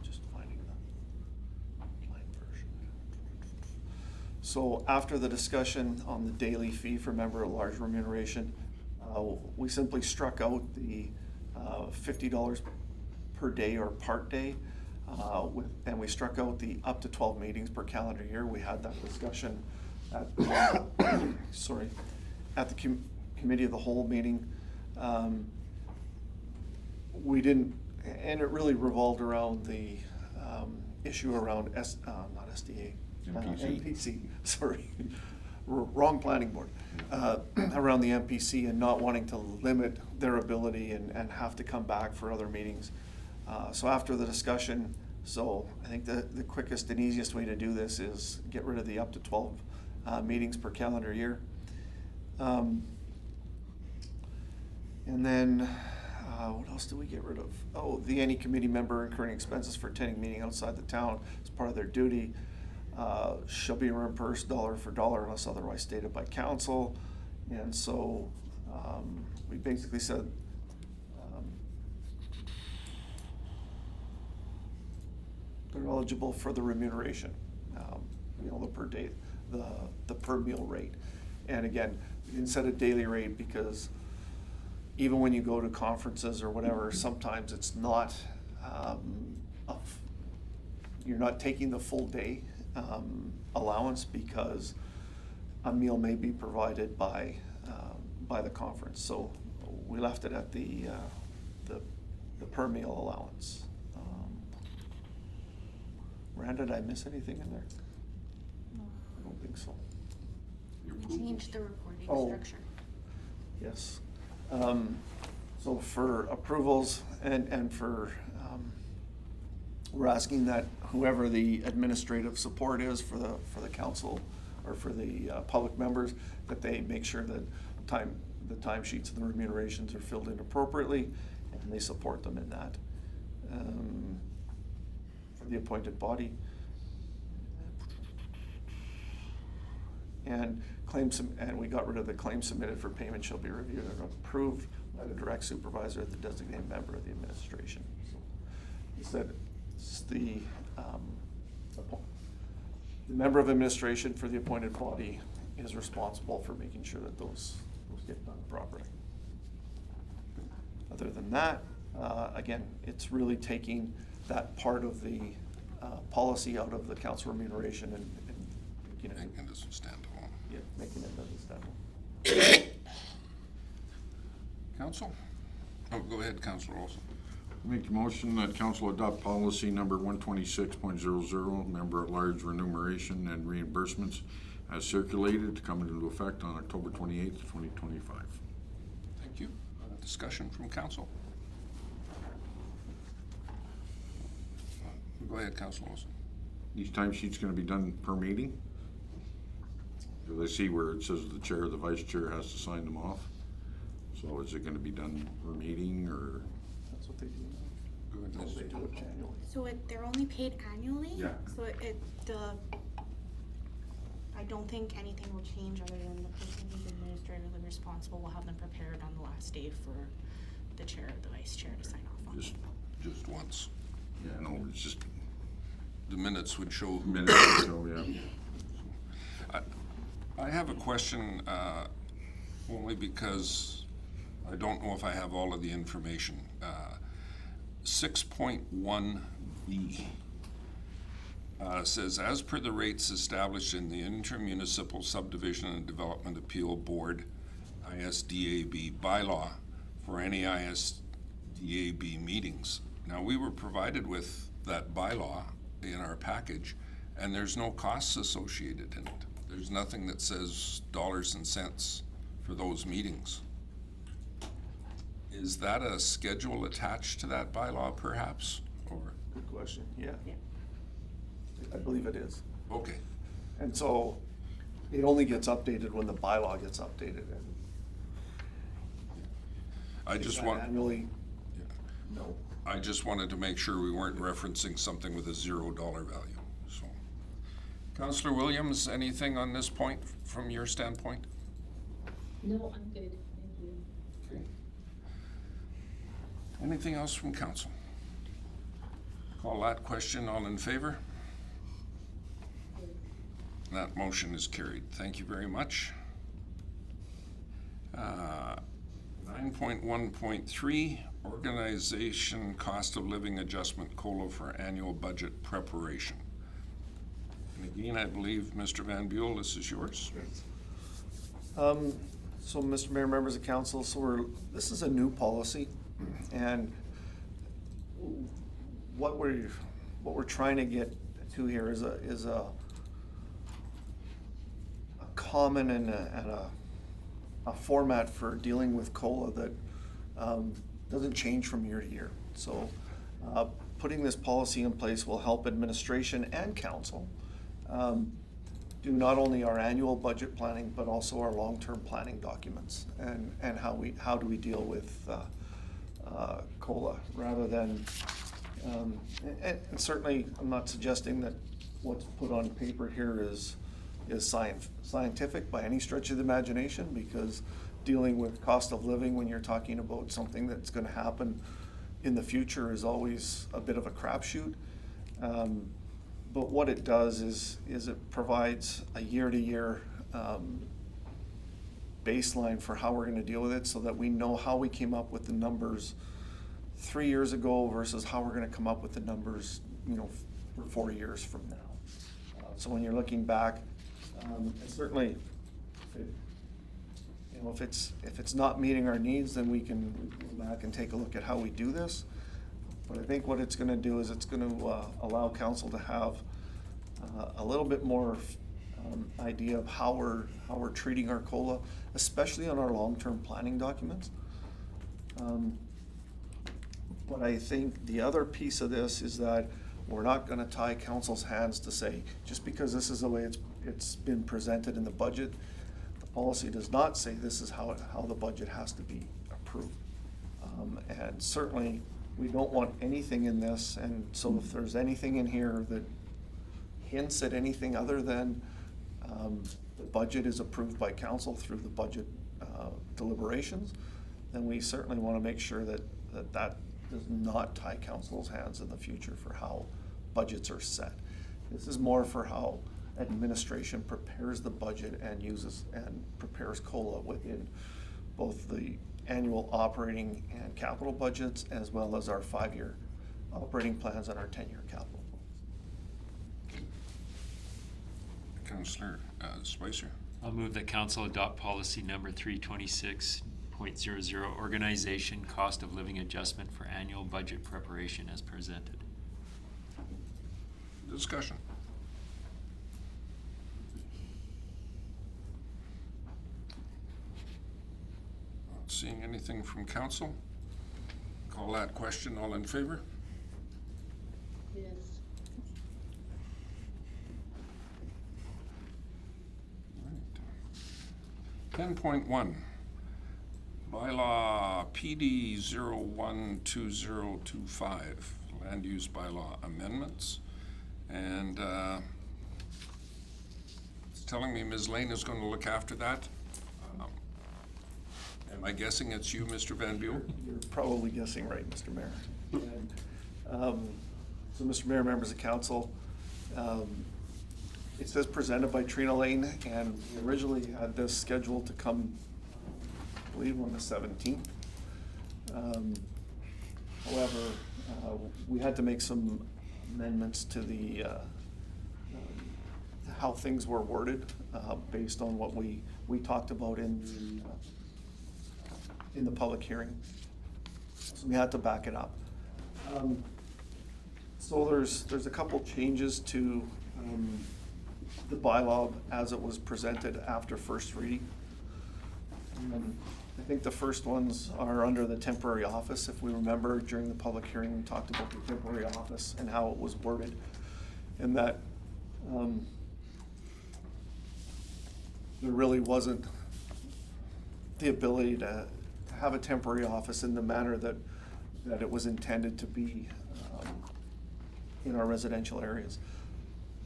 Just finding the line version. So after the discussion on the daily fee for member at large remuneration, we simply struck out the $50 per day or part day, and we struck out the up to 12 meetings per calendar year. We had that discussion at, sorry, at the committee of the whole meeting. We didn't, and it really revolved around the issue around not SDA, MPC, sorry, wrong planning board, around the MPC and not wanting to limit their ability and have to come back for other meetings. So after the discussion, so I think the quickest and easiest way to do this is get rid of the up to 12 meetings per calendar year. And then, what else did we get rid of? Oh, any committee member incurring expenses for attending meeting outside the town as part of their duty shall be reimbursed dollar for dollar unless otherwise stated by council. And so we basically said they're eligible for the remuneration, you know, the per day, the per meal rate. And again, we didn't set a daily rate because even when you go to conferences or whatever, sometimes it's not, you're not taking the full day allowance because a meal may be provided by the conference. So we left it at the per meal allowance. Miranda, did I miss anything in there? No. I don't think so. We changed the reporting Oh. structure. Yes. So for approvals and for, we're asking that whoever the administrative support is for the council or for the public members, that they make sure that the timesheets and the remunerations are filled in appropriately and they support them in that. For the appointed body. And and we got rid of the claim submitted for payment shall be reviewed and approved by the direct supervisor or the designated member of the administration. So he said it's the member of administration for the appointed body is responsible for making sure that those get done properly. Other than that, again, it's really taking that part of the policy out of the council remuneration and making it. Making this standalone. Yeah, making it as a standalone. Council? Oh, go ahead, Councilor Olson. Make the motion that council adopt policy number 126.00, member at large remuneration and reimbursements as circulated to come into effect on October 28th, 2025. Thank you. Discussion from council? Go ahead, Councilor Olson. These timesheets gonna be done per meeting? Do they see where it says the chair, the vice chair has to sign them off? So is it gonna be done per meeting, or? That's what they do now. Go ahead, They Liz. do it annually. So they're only paid annually? Yeah. So I don't think anything will change other than the person who's administratively responsible will have them prepared on the last day for the chair or the vice chair to sign off on. Just once. Yeah, no, it's just The minutes would show. minutes or so, yeah. I have a question, only because I don't know if I have all of the information. 6.1B says, as per the rates established in the Intermunicipal Subdivision and Development Appeal Board, ISDAB bylaw for any ISDAB meetings. Now, we were provided with that bylaw in our package, and there's no costs associated in it. There's nothing that says dollars and cents for those meetings. Is that a schedule attached to that bylaw perhaps, or? Good question, yeah. I believe it is. Okay, And so it only gets updated when the bylaw gets updated. And I is just that want, annually, no. I just wanted to make sure we weren't referencing something with a $0 value, so. Councillor Williams, anything on this point from your standpoint? No, I'm good, thank you. Okay. Anything else from council? Call that question, all in favor? That motion is carried. Thank you very much. 9.1.3, Organization Cost of Living Adjustment COLA for annual budget preparation. And again, I believe, Mr. Van Buell, this is yours. So, Mr. Mayor, members of council, this is a new policy, and what we're trying to get to here is a common and a format for dealing with COLA that doesn't change from year to year. So, putting this policy in place will help administration and council do not only our annual budget planning, but also our long-term planning documents and how do we deal with COLA rather than, and certainly I'm not suggesting that what's put on paper here is scientific by any stretch of the imagination, because dealing with cost of living when you're talking about something that's gonna happen in the future is always a bit of a crapshoot. But what it does is it provides a year-to-year baseline for how we're gonna deal with it, so that we know how we came up with the numbers 3 years ago versus how we're gonna come up with the numbers, for 4 years from now. So when you're looking back, certainly, if it's not meeting our needs, then we can go back and take a look at how we do this. But I think what it's gonna do is it's gonna allow council to have a little bit more idea of how we're treating our COLA, especially on our long-term planning documents. But I think the other piece of this is that we're not gonna tie council's hands to say, just because this is the way it's been presented in the budget, the policy does not say this is how the budget has to be approved. And certainly, we don't want anything in this, and so if there's anything in here that hints at anything other than the the budget is approved by council through the budget deliberations, then we certainly want to make sure that does not tie council's hands in the future for how budgets are set. This is more for how administration prepares the budget and uses and prepares COLA within both the annual operating and capital budgets, as well as our 5-year operating plans and our 10-year capital plans. Councillor Spicer. I'll move that council adopt policy number 326.00, organization cost of living adjustment for annual budget preparation as presented. Discussion. Not seeing anything from council. Call that question. All in favor? Yes. Right. 10.1, bylaw PD 012025, land use bylaw amendments. And it's telling me Ms. Lane is going to look after that. Am I guessing it's you, Mr. Van Buell? You're probably guessing right, Mr. Mayor. And, so, Mr. Mayor, members of council, it says presented by Trina Lane, and we originally had this scheduled to come, I believe, on the 17th. However, we had to make some amendments to the how things were worded based on what we talked about in the public hearing. So we had to back it up. So there's a couple changes to the bylaw as it was presented after first reading. I think the first ones are under the temporary office. If we remember, during the public hearing, we talked about the temporary office and how it was worded, and that there really wasn't the ability to have a temporary office in the manner that it was intended to be in our residential areas.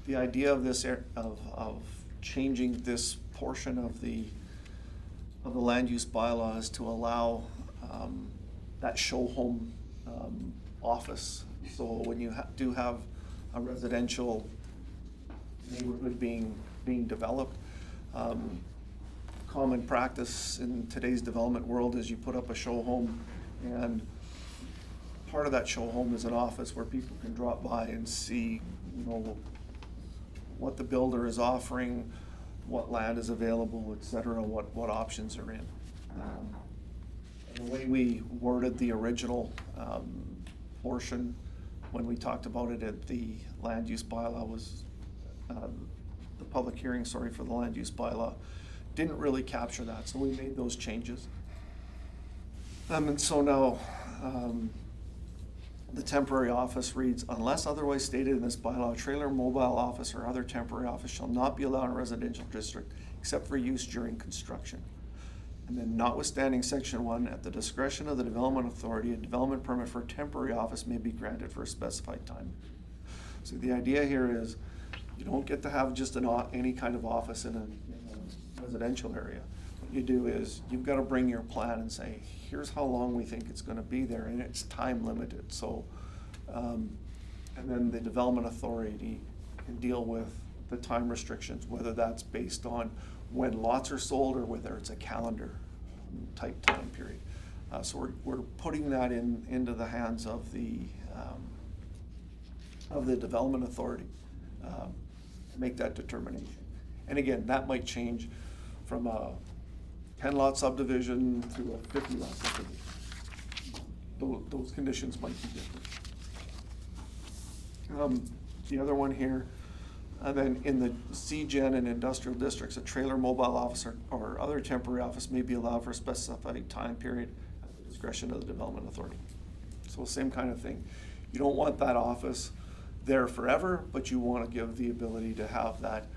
The idea of this of changing this portion of the land use bylaw is to allow that show home office. So when you do have a residential neighborhood being developed, common practice in today's development world is you put up a show home, and part of that show home is an office where people can drop by and see, what the builder is offering, what land is available, et cetera, what options are in. The way we worded the original portion when we talked about it at the land use bylaw was, the public hearing, sorry, for the land use bylaw, didn't really capture that, so we made those changes. And so now, the temporary office reads, unless otherwise stated in this bylaw, a trailer, mobile office, or other temporary office shall not be allowed in a residential district except for use during construction. And then notwithstanding section 1, at the discretion of the development authority, a development permit for a temporary office may be granted for a specified time. So the idea here is you don't get to have just any kind of office in a residential area. What you do is you've got to bring your plan and say, here's how long we think it's going to be there, and it's time limited. So, and then the development authority can deal with the time restrictions, whether that's based on when lots are sold or whether it's a calendar type time period. So we're putting that into the hands of the development authority to make that determination. And again, that might change from a 10-lot subdivision to a 50-lot subdivision. Those conditions might be different. The other one here, then in the CGen and industrial districts, a trailer, mobile office, or other temporary office may be allowed for a specified time period at the discretion of the development authority. So same kind of thing. You don't want that office there forever, but you want to give the ability to have that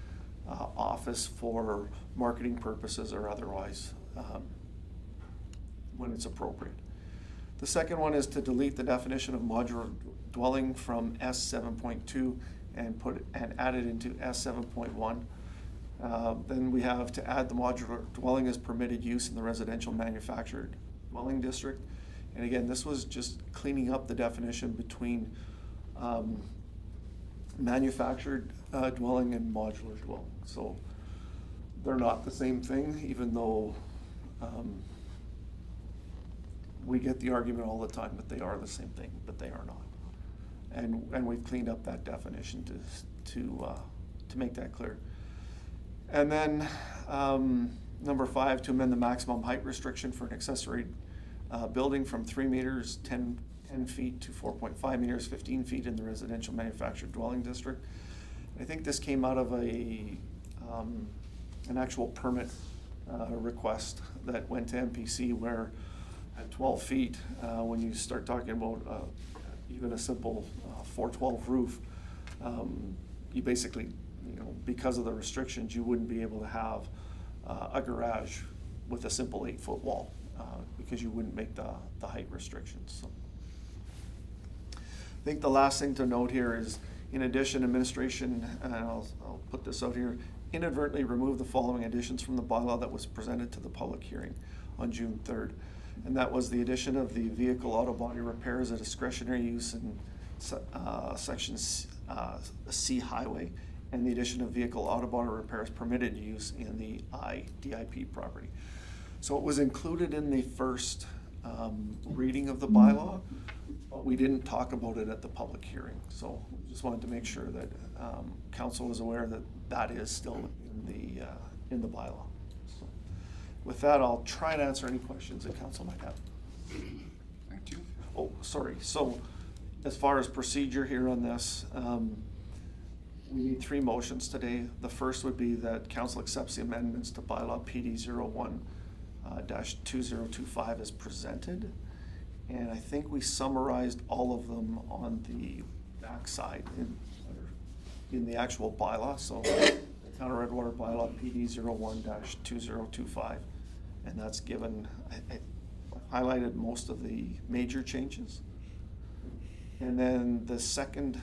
office for marketing purposes or otherwise when it's appropriate. The second one is to delete the definition of modular dwelling from S 7.2 and add it into S 7.1. Then we have to add the modular dwelling as permitted use in the residential manufactured dwelling district. And again, this was just cleaning up the definition between manufactured dwelling and modular dwelling. So they're not the same thing, even though we get the argument all the time that they are the same thing, but they are not. And we've cleaned up that definition to make that clear. And then number 5, to amend the maximum height restriction for an accessory building from 3 meters, 10 feet to 4.5 meters, 15 feet in the residential manufactured dwelling district. I think this came out of an actual permit request that went to MPC, where at 12 feet, when you start talking about even a simple 412 roof, you basically, because of the restrictions, you wouldn't be able to have a garage with a simple 8-foot wall, because you wouldn't make the height restrictions. So I think the last thing to note here is, in addition, administration, and I'll put this out here, inadvertently remove the following additions from the bylaw that was presented to the public hearing on June 3rd. And that was the addition of the vehicle auto body repairs, a discretionary use in section C highway, and the addition of vehicle auto body repairs permitted use in the I DIP property. So it was included in the first reading of the bylaw, but we didn't talk about it at the public hearing. So just wanted to make sure that council is aware that that is still in the bylaw. So with that, I'll try and answer any questions that council might have. Thank you. Oh, sorry. So as far as procedure here on this, we need 3 motions today. The first would be that council accepts the amendments to bylaw PD 01-2025 as presented. And I think we summarized all of them on the backside in the actual bylaw. So the Town of Redwater bylaw PD 01-2025. And that's given, I highlighted most of the major changes. And then the second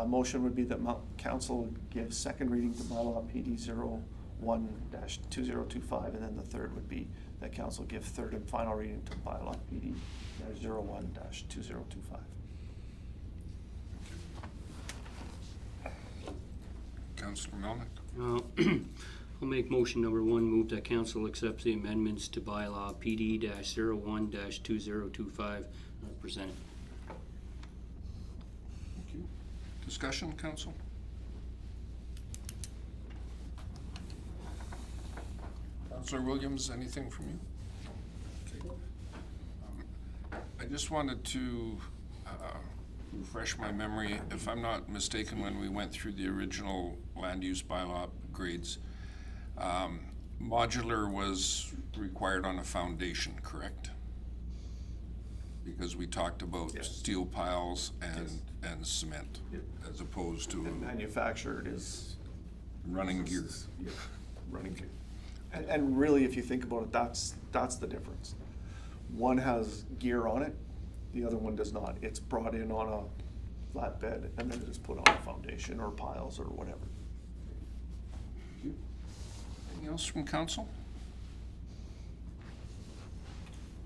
motion would be that council would give second reading to bylaw PD 01-2025, and then the third would be that council give third and final reading to bylaw PD 01-2025. Councillor Melnick? I'll make motion number 1, move that council accepts the amendments to bylaw PD-01-2025 presented. Thank you. Discussion, council? Councillor Williams, anything from you? Okay. I just wanted to refresh my memory. If I'm not mistaken, when we went through the original land use bylaw upgrades, modular was required on a foundation, correct? Because we talked about steel piles and cement, as opposed to And manufactured is running gear. Yeah, running gear. And really, if you think about it, that's the difference. One has gear on it, the other one does not. It's brought in on a flatbed and then it is put on a foundation or piles or whatever. Anything else from council?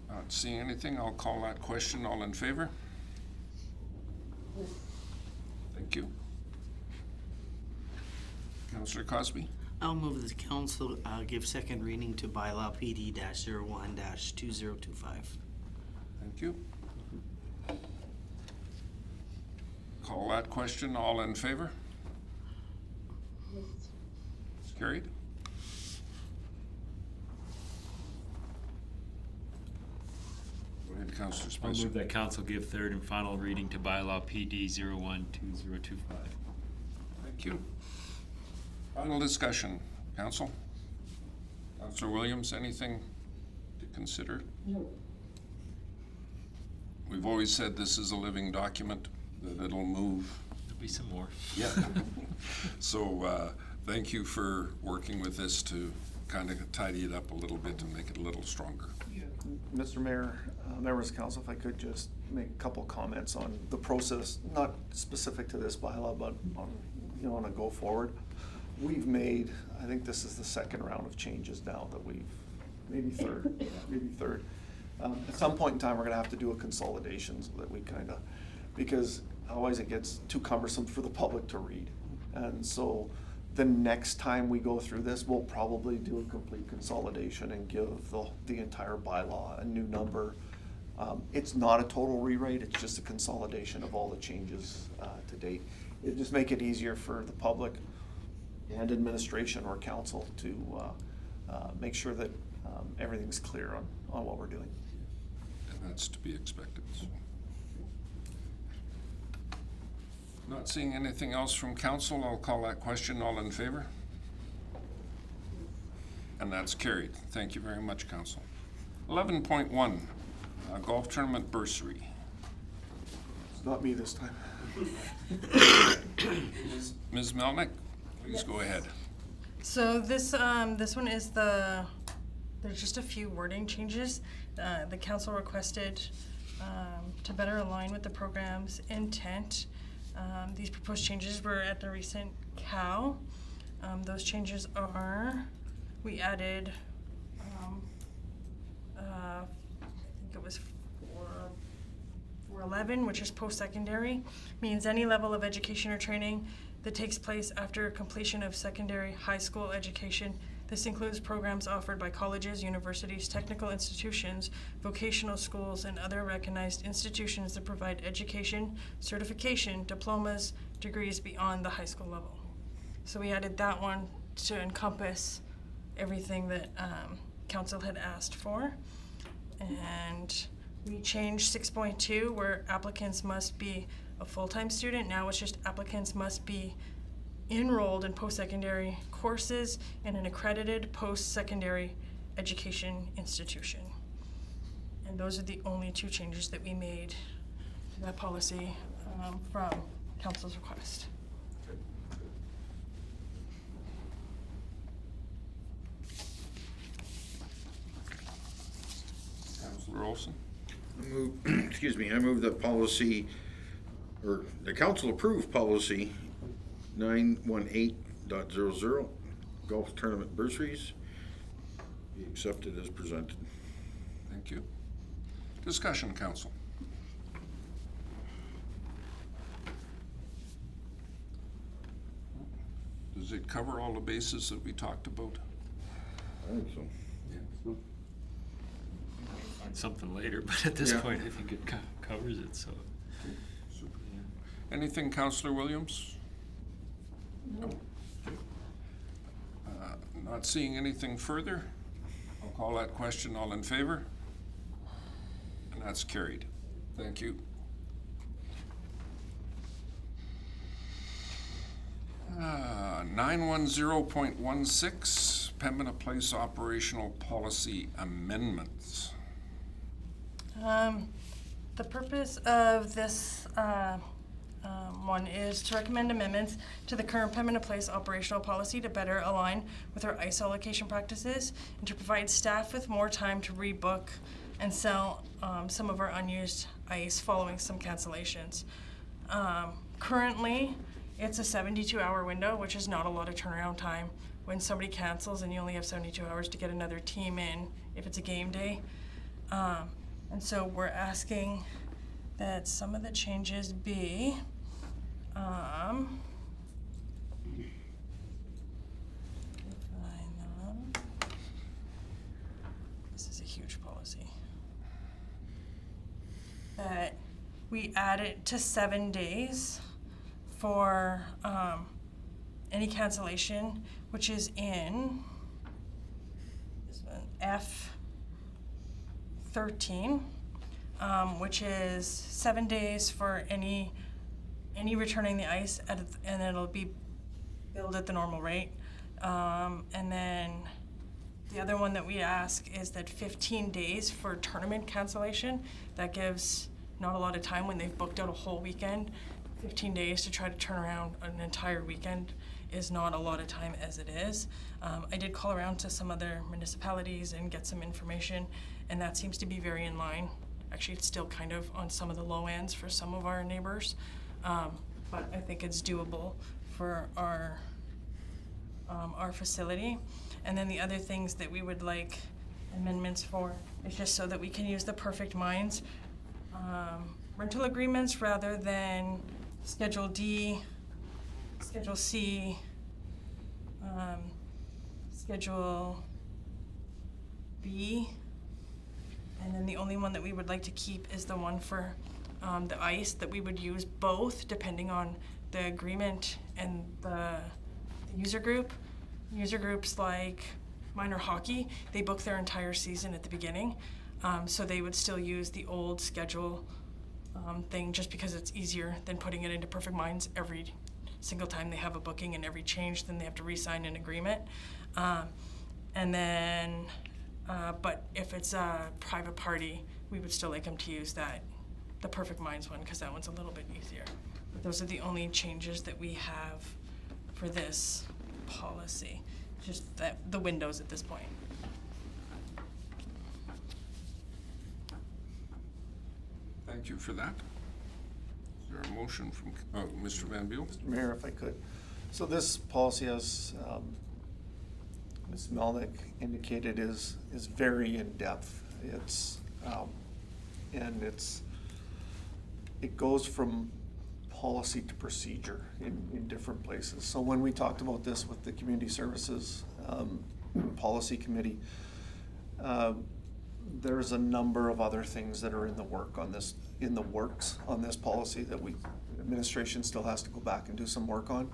Not seeing anything, I'll call that question. All in favor? Thank you. Councillor Cosby? I'll move that the council give second reading to bylaw PD-01-2025. Thank you. Call that question. All in favor? It's carried. Go ahead, Councillor I'll Spicer. move that council give third and final reading to bylaw PD 01-2025. Thank you. Final discussion, council? Councillor Williams, anything to consider? No. We've always said this is a living document, that it'll move. There'll be some more. Yeah. So, thank you for working with this to kind of tidy it up a little bit and make it a little stronger. Mr. Mayor, members of council, if I could just make a couple comments on the process, not specific to this bylaw, but on, on a go forward. We've made, I think this is the second round of changes now that we've, maybe third. At some point in time, we're gonna have to do a consolidation so that we kind of, because otherwise it gets too cumbersome for the public to read. And so the next time we go through this, we'll probably do a complete consolidation and give the entire bylaw a new number. It's not a total rewrite, it's just a consolidation of all the changes to date. It'll just make it easier for the public and administration or council to make sure that everything's clear on what we're doing. And that's to be expected. So. Not seeing anything else from council, I'll call that question. All in favor? And that's carried. Thank you very much, council. 11.1, golf tournament bursary. It's not me this time. Ms. Melnick, please go ahead. So this one is there's just a few wording changes. The council requested to better align with the program's intent. These proposed changes were at the recent COW. Those changes are, we added, I think it was 411, which is post-secondary, means any level of education or training that takes place after completion of secondary high school education. This includes programs offered by colleges, universities, technical institutions, vocational schools, and other recognized institutions that provide education, certification, diplomas, degrees beyond the high school level. So we added that one to encompass everything that council had asked for. And we changed 6.2 where applicants must be a full-time student. Now it's just applicants must be enrolled in post-secondary courses in an accredited post-secondary education institution. And those are the only two changes that we made to that policy from council's request. Councilor Olson? I move that policy, or the council approve policy 918.00, golf tournament bursaries, be accepted as presented. Thank you. Discussion, council. Does it cover all the bases that we talked about? I think so. Yeah. Find something later, but at this point, I think it covers it, so. Super. Anything, Councillor Williams? No. Not seeing anything further, I'll call that question. All in favor? And that's carried. Thank you. 910.16, Pembina Place Operational Policy Amendments. The purpose of this one is to recommend amendments to the current Pembina Place operational policy to better align with our ice allocation practices and to provide staff with more time to rebook and sell some of our unused ice following some cancellations. Currently, it's a 72-hour window, which is not a lot of turnaround time. When somebody cancels and you only have 72 hours to get another team in if it's a game day. And so we're asking that some of the changes be, this is a huge policy, that we add it to 7 days for any cancellation, which is in this one, F13, which is 7 days for any returning the ice, and it'll be billed at the normal rate. And then the other one that we ask is that 15 days for tournament cancellation. That gives not a lot of time when they've booked out a whole weekend, 15 days to try to turn around an entire weekend is not a lot of time as it is. I did call around to some other municipalities and get some information, and that seems to be very in line. Actually, it's still kind of on some of the low ends for some of our neighbors, but I think it's doable for our facility. And then the other things that we would like amendments for is just so that we can use the Perfect Minds rental agreements rather than Schedule D, Schedule C, Schedule B. And then the only one that we would like to keep is the one for the ice, that we would use both depending on the agreement and the user group. User groups like minor hockey, they book their entire season at the beginning. So they would still use the old schedule thing just because it's easier than putting it into Perfect Minds every single time they have a booking, and every change then they have to re-sign an agreement. And then, but if it's a private party, we would still like them to use the Perfect Minds one, because that one's a little bit easier. But those are the only changes that we have for this policy, just the windows at this point. Thank you for that. Is there a motion from, Mr. Van Buel? Mr. Mayor, if I could. So this policy, as Ms. Melnick indicated, is very in-depth. It's, and it goes from policy to procedure in different places. So when we talked about this with the Community Services Policy Committee, there's a number of other things that are in the works on this policy that administration still has to go back and do some work on.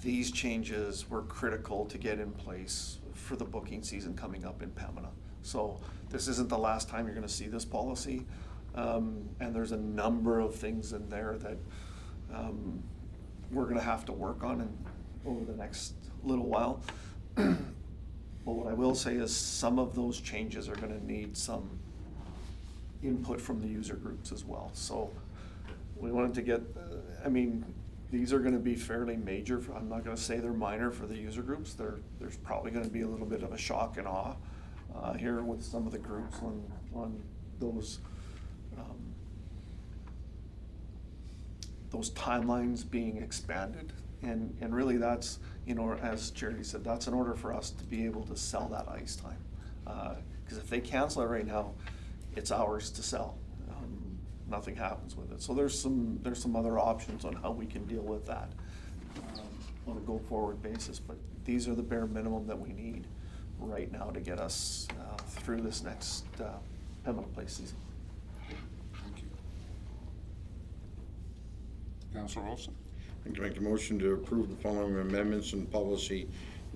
These changes were critical to get in place for the booking season coming up in Pembina. So this isn't the last time you're going to see this policy, and there's a number of things in there that we're going to have to work on over the next little while. But what I will say is some of those changes are going to need some input from the user groups as well. So we wanted to get, these are going to be fairly major. I'm not going to say they're minor for the user groups. There's probably going to be a little bit of a shock and awe here with some of the groups on those timelines being expanded. And really that's, as Charity said, that's in order for us to be able to sell that ice time. Because if they cancel it right now, it's ours to sell. Nothing happens with it. So there's some other options on how we can deal with that on a go-forward basis. But these are the bare minimum that we need right now to get us through this next Pembina Play season. Thank you. Councilor Olson? I'd like to make a motion to approve the following amendments in policy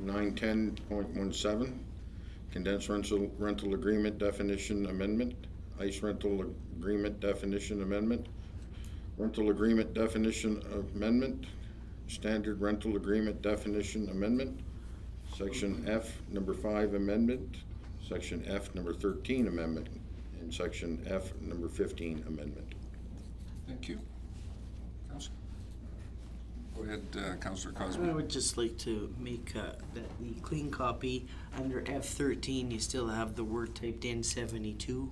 910.17, condensed rental agreement definition amendment, ice rental agreement definition amendment, rental agreement definition amendment, standard rental agreement definition amendment, section F number 5 amendment, section F number 13 amendment, and section F number 15 amendment. Thank you. Councilor? Go ahead, Councilor Cosby. I would just like to make that the clean copy under F13, you still have the word typed in 72.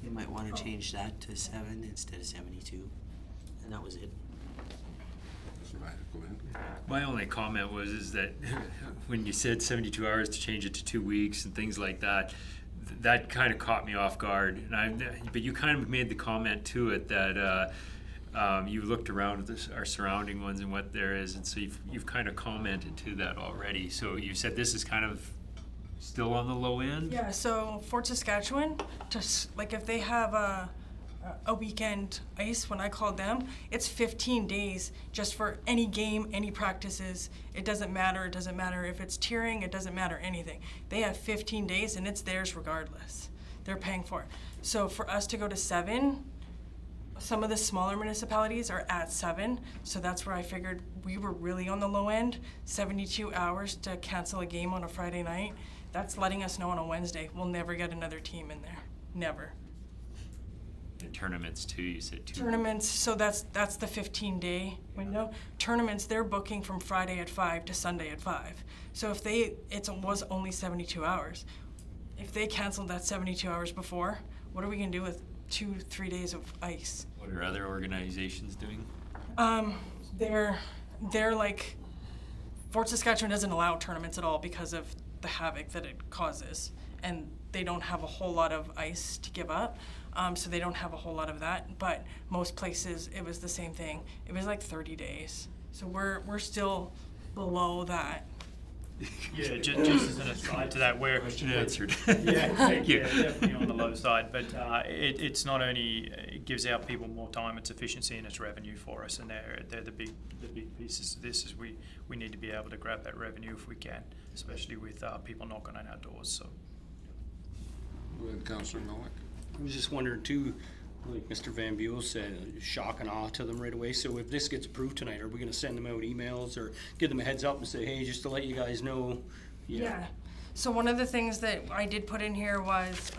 You might want to change that to 7 instead of 72. And that was it. Go ahead. My only comment is that when you said 72 hours to change it to 2 weeks and things like that, that kind of caught me off guard. But you kind of made the comment to it that you looked around at our surrounding ones and what there is, and so you've kind of commented to that already. So you said this is kind of still on the low end? Yeah, so Fort Saskatchewan, just like if they have a weekend ice, when I called them, it's 15 days just for any game, any practices. It doesn't matter if it's tiering, it doesn't matter anything. They have 15 days and it's theirs regardless. They're paying for it. So for us to go to 7, some of the smaller municipalities are at 7, so that's where I figured we were really on the low end. 72 hours to cancel a game on a Friday night, that's letting us know on a Wednesday we'll never get another team in there. Never. The tournaments too, you said 2. Tournaments, so that's the 15-day window. Tournaments, they're booking from Friday at 5 to Sunday at 5. So if it was only 72 hours, if they canceled that 72 hours before, what are we gonna do with 2-3 days of ice? What are other organizations doing? They're like, Fort Saskatchewan doesn't allow tournaments at all because of the havoc that it causes, and they don't have a whole lot of ice to give up, so they don't have a whole lot of that. But most places, it was the same thing. It was like 30 days, so we're still below that. Yeah, just as an aside to that, where Question answered. yeah, Thank you. yeah, definitely on the low side. But it's not only it gives our people more time, it's efficiency and it's revenue for us, and they're the big pieces of this. Is we need to be able to grab that revenue if we can, especially with people knocking on our doors. So. Go ahead, Councillor Melick. I was just wondering too, like Mr. Van Buell said, shock and awe to them right away. So if this gets approved tonight, are we gonna send them out emails or give them a heads up and say, hey, just to let you guys know? Yeah. So one of the things that I did put in here was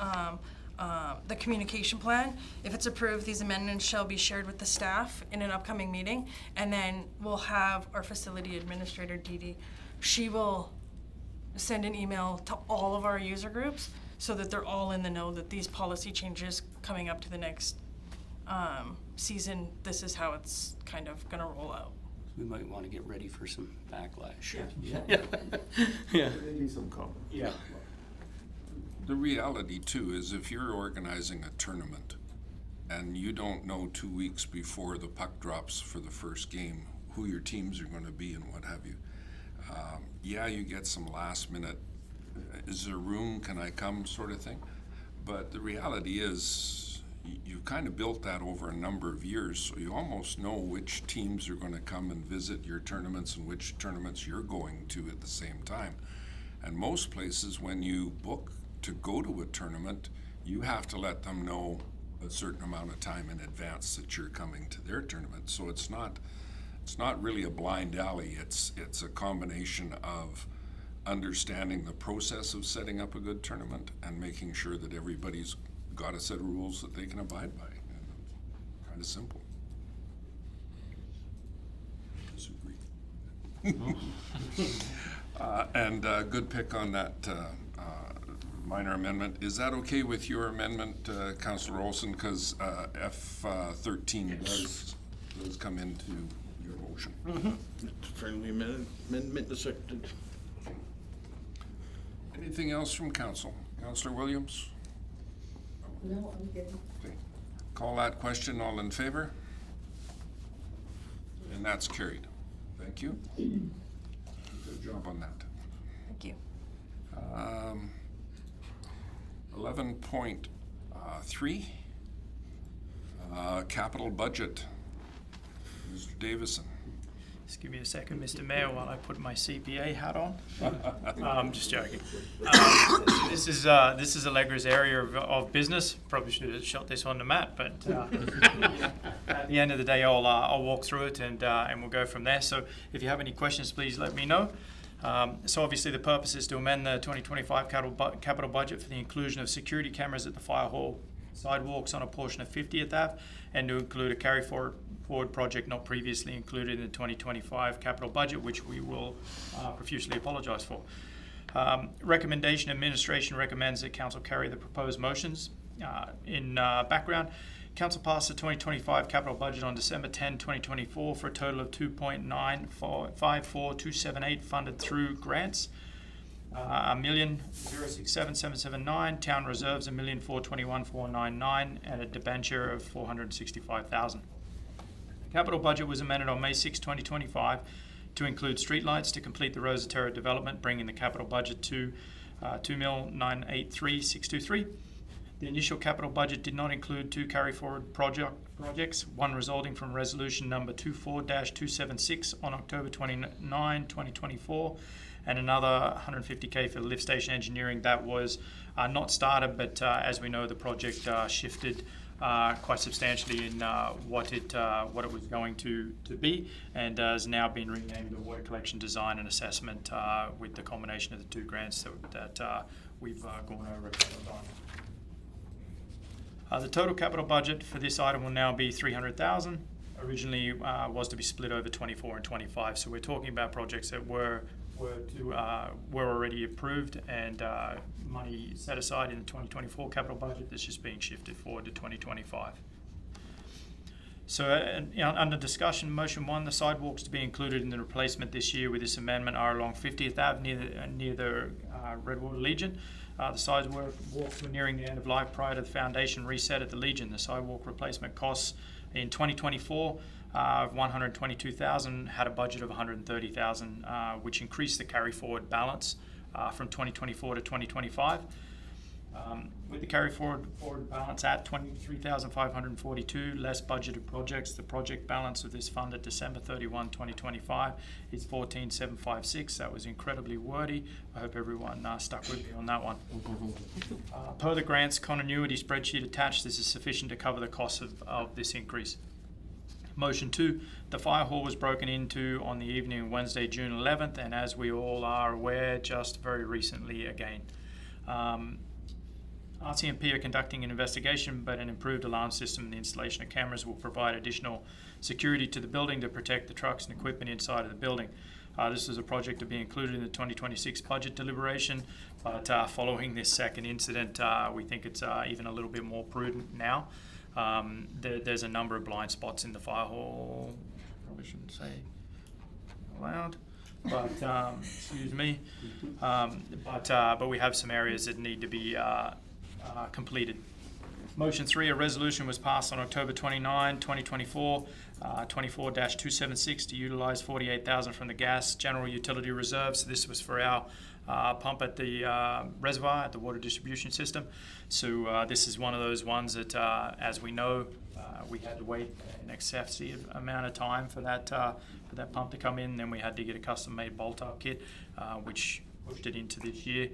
the communication plan. If it's approved, these amendments shall be shared with the staff in an upcoming meeting, and then we'll have our facility administrator, Dee Dee. She will send an email to all of our user groups so that they're all in the know that these policy changes coming up to the next season, this is how it's kind of gonna roll out. We might wanna get ready for some backlash. Yeah. Yeah. Maybe some comment. Yeah. The reality too is if you're organizing a tournament and you don't know 2 weeks before the puck drops for the first game who your teams are gonna be and what have you, yeah, you get some last minute, is there room, can I come sort of thing? But the reality is you've kind of built that over a number of years, so you almost know which teams are gonna come and visit your tournaments and which tournaments you're going to at the same time. And most places, when you book to go to a tournament, you have to let them know a certain amount of time in advance that you're coming to their tournament. So it's not really a blind alley, it's a combination of understanding the process of setting up a good tournament and making sure that everybody's got a set of rules that they can abide by. And it's kind of simple. Disagree. And good pick on that minor amendment. Is that okay with your amendment, Councillor Olson? Because F13 does come into your motion. Friendly amendment accepted. Anything else from council? Councillor Williams? No, I'm good. Okay. Call that question, all in favor? And that's carried. Thank you. Good job on that. Thank you. 11.3, capital budget. Mr. Davison. Just give me a second, Mr. Mayor, while I put my CPA hat on. I'm just joking. This is Allegra's area of business. Probably should have shot this on the map, but at the end of the day, I'll walk through it and we'll go from there. So if you have any questions, please let me know. So obviously the purpose is to amend the 2025 capital budget for the inclusion of security cameras at the fire hall sidewalks on a portion of 50th Ave, and to include a carry forward project not previously included in the 2025 capital budget, which we will profusely apologise for. Recommendation: Administration recommends that Council carry the proposed motions. In background, Council passed the 2025 capital budget on December 10, 2024 for a total of $2.954278 funded through grants. $1,067,779, town reserves $1,421,499, and a debenture of $465,000. The capital budget was amended on May 6, 2025 to include streetlights to complete the Rosa Terra development, bringing the capital budget to $2,983,623. The initial capital budget did not include two carry-forward projects, one resulting from resolution number 24-276 on October 29, 2024, and another $150K for the lift station engineering that was not started, but as we know, the project shifted quite substantially in what it was going to be, and has now been renamed the Water Collection Design and Assessment with the combination of the two grants that we've gone over at the time. The total capital budget for this item will now be $300,000. Originally was to be split over 24 and 25. So we're talking about projects that were already approved and money set aside in the 2024 capital budget that's just being shifted forward to 2025. So under discussion, motion 1, the sidewalks to be included in the replacement this year with this amendment are along 50th Ave near the Redwater Legion. The sidewalks were nearing the end of life prior to the foundation reset at the Legion. The sidewalk replacement costs in 2024 of $122,000, had a budget of $130,000, which increased the carry forward balance from 2024 to 2025. With the carry forward balance at $23,542, less budgeted projects, the project balance of this fund at December 31, 2025 is $14,756. That was incredibly wordy. I hope everyone stuck with me on that one. Per the grants continuity spreadsheet attached, this is sufficient to cover the costs of this increase. Motion 2, the fire hall was broken into on the evening of Wednesday, June 11th, and as we all are aware, just very recently again. RCMP are conducting an investigation, but an improved alarm system and the installation of cameras will provide additional security to the building to protect the trucks and equipment inside of the building. This is a project to be included in the 2026 budget deliberation, but following this second incident, we think it's even a little bit more prudent now. There's a number of blind spots in the fire hall. Probably shouldn't say loud, but excuse me. But we have some areas that need to be completed. Motion 3, a resolution was passed on October 29, 2024, 24-276 to utilize $48,000 from the gas general utility reserves. So this was for our pump at the reservoir at the water distribution system. So this is one of those ones that, as we know, we had to wait an excessive amount of time for that pump to come in. Then we had to get a custom-made bolt-up kit, which pushed it into this year.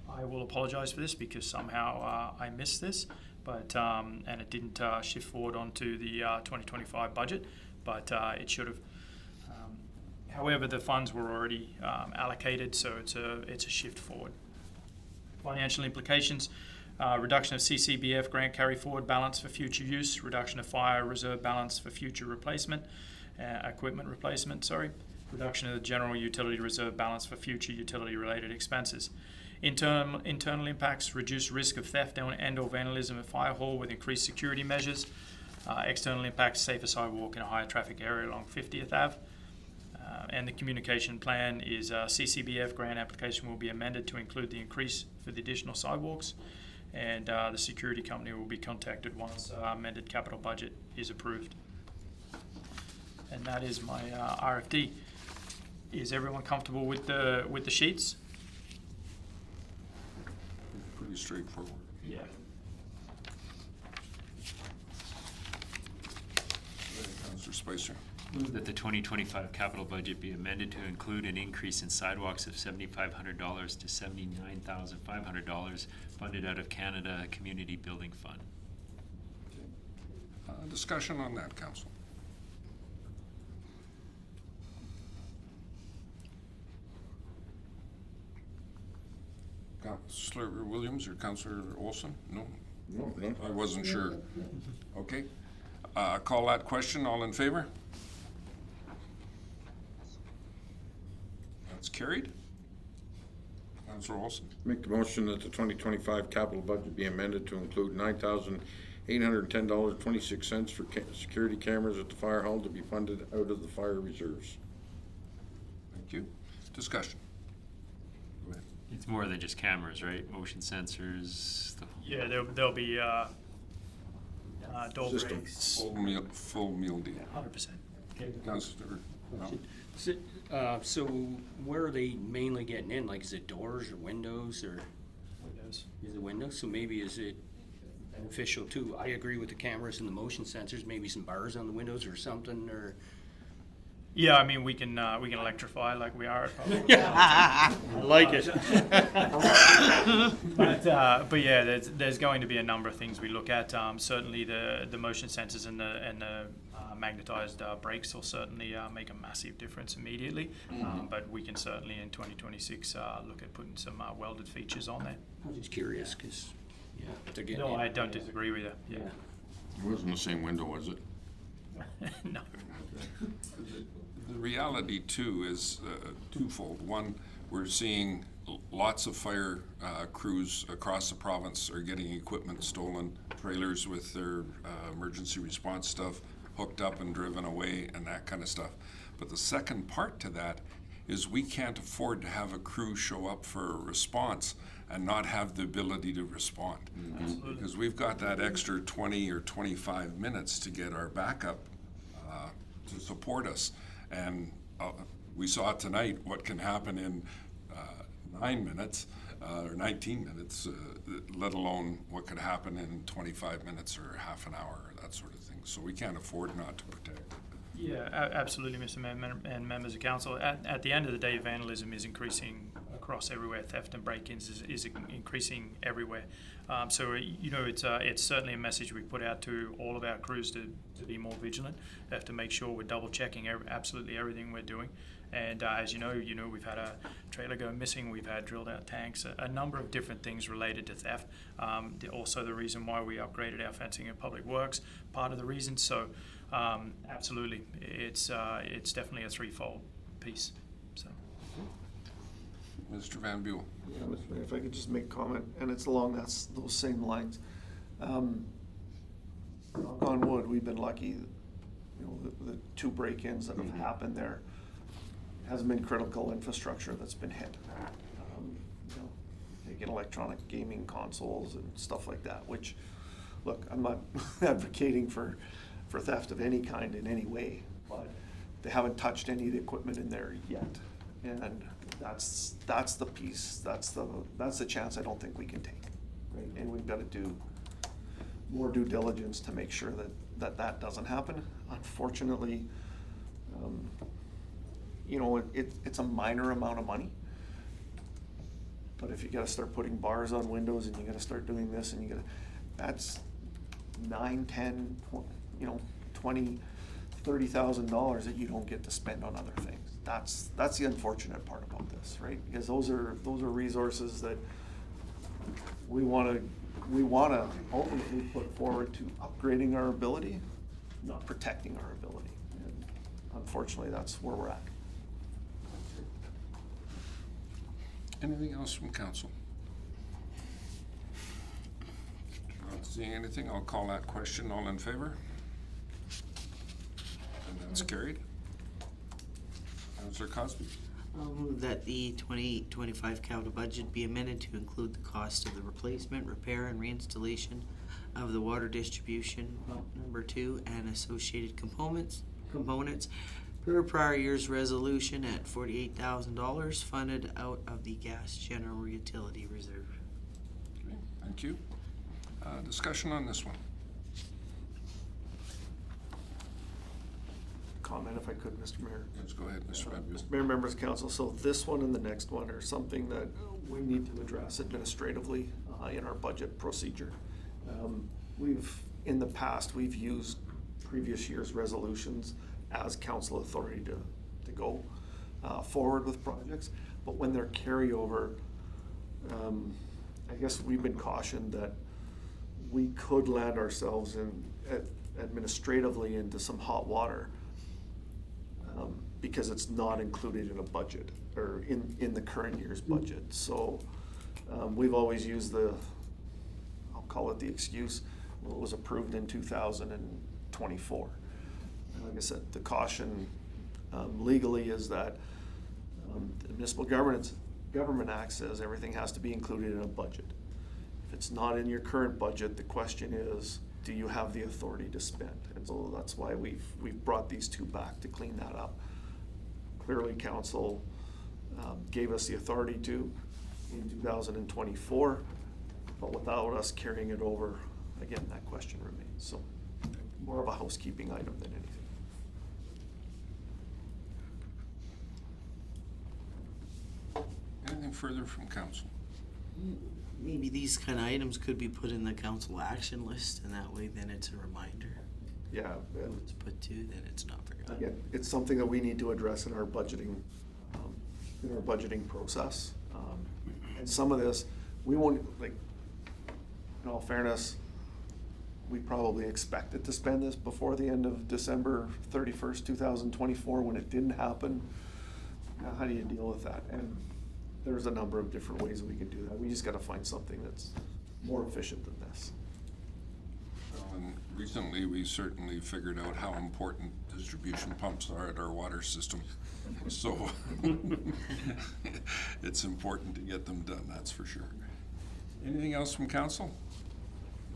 I will apologise for this because somehow I missed this, but and it didn't shift forward onto the 2025 budget, but it should have. However, the funds were already allocated, so it's a shift forward. Financial implications: reduction of CCBF grant carry forward balance for future use, reduction of fire reserve balance for future replacement, equipment replacement. Reduction of the general utility reserve balance for future utility related expenses. Internal impacts: reduced risk of theft and or vandalism at fire hall with increased security measures. External impacts: safer sidewalk in a higher traffic area along 50th Ave. And the communication plan is CCBF grant application will be amended to include the increase for the additional sidewalks, and the security company will be contacted once amended capital budget is approved. And that is my RFD. Is everyone comfortable with the sheets? Pretty straightforward. Yeah. Councillor Spicer. Move that the 2025 capital budget be amended to include an increase in sidewalks of $7,500 to $79,500 funded out of Canada Community Building Fund. Discussion on that, Council. Councillor Williams or Councillor Olson? No? No, no. I wasn't sure. Okay. Call that question. All in favor? That's carried. Councillor Olson. Make the motion that the 2025 capital budget be amended to include $9,810.26 for security cameras at the fire hall to be funded out of the fire reserves. Thank you. Discussion. Go ahead. It's more than just cameras, right? Motion sensors. Yeah, there'll be door System. breaks. Full meal deal. 100%. Councillor. No. So where are they mainly getting in? Like, is it doors or windows or? Windows. Is it windows? So maybe is it beneficial too? I agree with the cameras and the motion sensors, maybe some bars on the windows or something, or? Yeah, I mean, we can electrify like we are at public. I like it. But yeah, there's going to be a number of things we look at. Certainly the motion sensors and the magnetized brakes will certainly make a massive difference immediately. But we can certainly in 2026 look at putting some welded features on there. I'm just curious because to get No, in. I don't disagree with you, yeah. It wasn't the same window, was it? No. The reality too is twofold. One, we're seeing lots of fire crews across the province are getting equipment stolen, trailers with their emergency response stuff hooked up and driven away and that kind of stuff. But the second part to that is we can't afford to have a crew show up for a response and not have the ability to respond. Because we've got that extra 20 or 25 minutes to get our backup to support us. And we saw tonight what can happen in 9 minutes or 19 minutes, let alone what could happen in 25 minutes or half an hour or that sort of thing. So we can't afford not to protect it. Yeah, absolutely, Mr. Mayor and members of council. At the end of the day, vandalism is increasing across everywhere. Theft and break-ins is increasing everywhere. So it's certainly a message we put out to all of our crews to be more vigilant. They have to make sure we're double checking absolutely everything we're doing. And as you know, we've had a trailer go missing. We've had drilled out tanks. A number of different things related to theft. Also, the reason why we upgraded our fencing in Public Works, part of the reason. So. Absolutely, it's definitely a threefold piece. So, Mr. Van Buell. Yeah, Mr. Mayor, if I could just make a comment, and it's along those same lines. Knock on wood, we've been lucky. The two break-ins that have happened there hasn't been critical infrastructure that's been hit. Taking electronic gaming consoles and stuff like that. Which, look, I'm not advocating for theft of any kind in any way, but they haven't touched any of the equipment in there yet, and that's the piece, that's the chance I don't think we can take, right? And we've got to do more due diligence to make sure that doesn't happen. Unfortunately, it's a minor amount of money, but if you got to start putting bars on windows and you got to start doing this and that's $9, $10, $20,000, $30,000 that you don't get to spend on other things. That's the unfortunate part about this, right? Because those are resources that we want to ultimately put forward to upgrading our ability, not protecting our ability. And unfortunately, that's where we're at. Anything else from council? Not seeing anything, I'll call that question. All in favor? And that's carried. Councillor Cosby. I'll move that the 2025 capital budget be amended to include the cost of the replacement, repair, and reinstallation of the water distribution pump number 2 and associated components per prior year's resolution at $48,000 funded out of the gas general utility reserve. Okay, thank you. Discussion on this one. Comment if I could, Mr. Mayor. Let's go ahead, Mr. Van Buell. Mr. Mayor, members of council, so this one and the next one are something that we need to address administratively in our budget procedure. In the past, we've used previous year's resolutions as council authority to go forward with projects, but when they're carryover, I guess we've been cautioned that we could land ourselves administratively into some hot water because it's not included in a budget or in the current year's budget. So we've always used I'll call it the excuse, well, it was approved in 2024. Like I said, the caution legally is that the Municipal Government Act says everything has to be included in a budget. If it's not in your current budget, the question is, do you have the authority to spend? And so that's why we've brought these two back to clean that up. Clearly, council gave us the authority to in 2024, but without us carrying it over, again, that question remains. So more of a housekeeping item than anything. Anything further from council? Maybe these kind of items could be put in the council action list, and that way then it's a reminder. Yeah. If it's put to, then it's not forgotten. Again, it's something that we need to address in our budgeting process. And some of this, we won't, like, in all fairness, we probably expected to spend this before the end of December 31st, 2024, when it didn't happen. Now, how do you deal with that? And there's a number of different ways we could do that. We just gotta find something that's more efficient than this. Well, and recently, we certainly figured out how important distribution pumps are at our water system. So it's important to get them done, that's for sure. Anything else from council?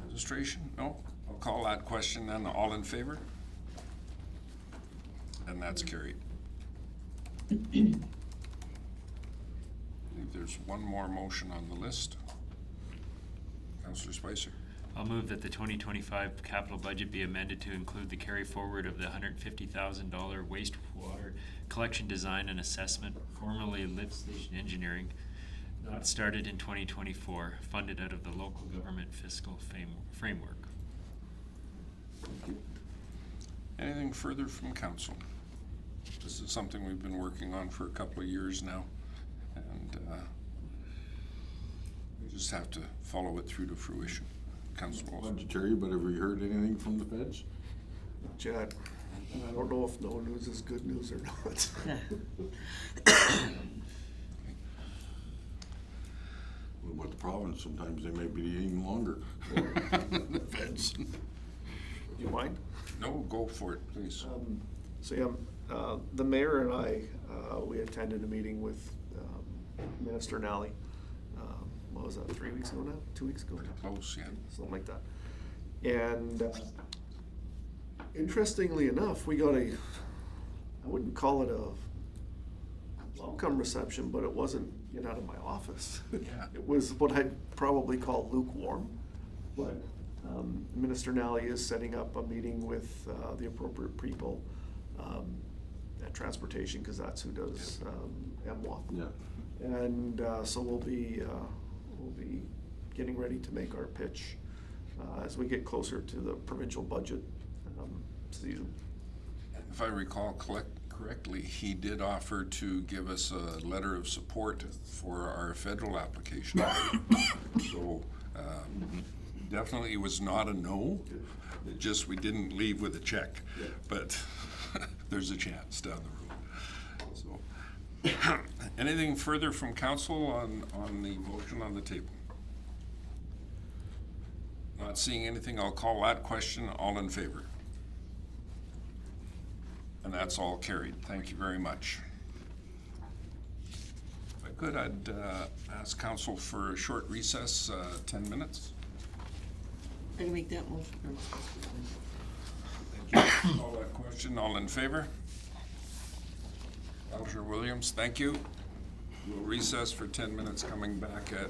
Administration? No? I'll call that question then. All in favor? And that's carried. I believe there's one more motion on the list. Councillor Spicer. I'll move that the 2025 capital budget be amended to include the carry forward of the $150,000 wastewater collection design and assessment, formerly lift station engineering, not started in 2024, funded out of the local government fiscal framework. Anything further from council? This is something we've been working on for a couple of years now, and we just have to follow it through to fruition. Councilor Olson. Budgetary, but have we heard anything from the feds? Chad, and I don't know if no news is good news or not. What about the province? Sometimes they may be even longer. The feds. Do you mind? No, go for it, please. So yeah, the mayor and I, we attended a meeting with Minister Nally. What was that, 3 weeks ago now? 2 weeks ago? Close, yeah. Something like that. And interestingly enough, we got I wouldn't call it a welcome reception, but it wasn't get out of my office. Yeah. It was what I'd probably call lukewarm. But Minister Nally is setting up a meeting with the appropriate people at transportation, because that's who does MWA. Yeah. And so we'll be getting ready to make our pitch as we get closer to the provincial budget season. If I recall correctly, he did offer to give us a letter of support for our federal application. So definitely was not a no. It just we didn't leave with a check, but there's a chance down the road. So, anything further from council on the motion on the table? Not seeing anything, I'll call that question. All in favor? And that's all carried. Thank you very much. If I could, I'd ask council for a short recess, 10 minutes. I'm gonna make that motion. Thank you. Call that question. All in favor? Councillor Williams, thank you. We'll recess for 10 minutes, coming back at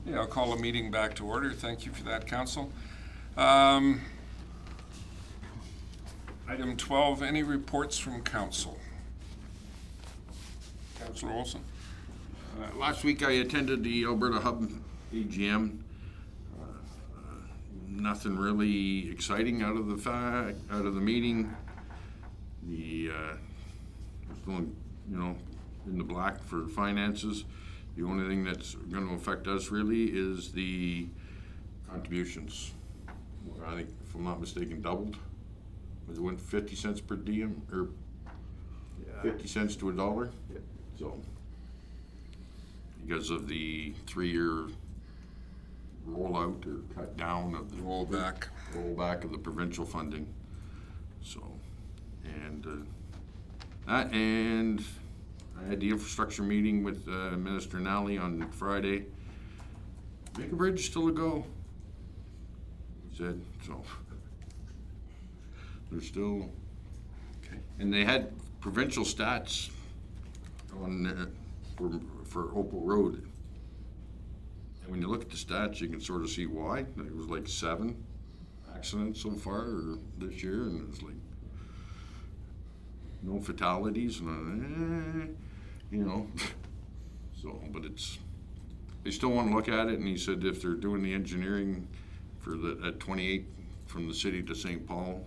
Yeah, I'll call the meeting back to order. Thank you for that, Council. Item 12, any reports from Council? Councilor Olson? Last week I attended the Alberta Hub AGM. Nothing really exciting out of the meeting. We're still, in the black for finances. The only thing that's going to affect us really is the contributions. I think, if I'm not mistaken, doubled. It went 50 cents per diem, or 50 cents to $1. Yeah. So, because of the 3-year rollout or cut down of the rollback of the provincial funding. So, and that, and I had the infrastructure meeting with Minister Nally on Friday. Make a bridge still a go, he said. So they're still okay, and they had provincial stats on for Opal Road. And when you look at the stats, you can sort of see why. It was like 7 accidents so far this year, and it was like no fatalities, and So, but they still want to look at it, and he said if they're doing the engineering for at 28 from the city to St. Paul,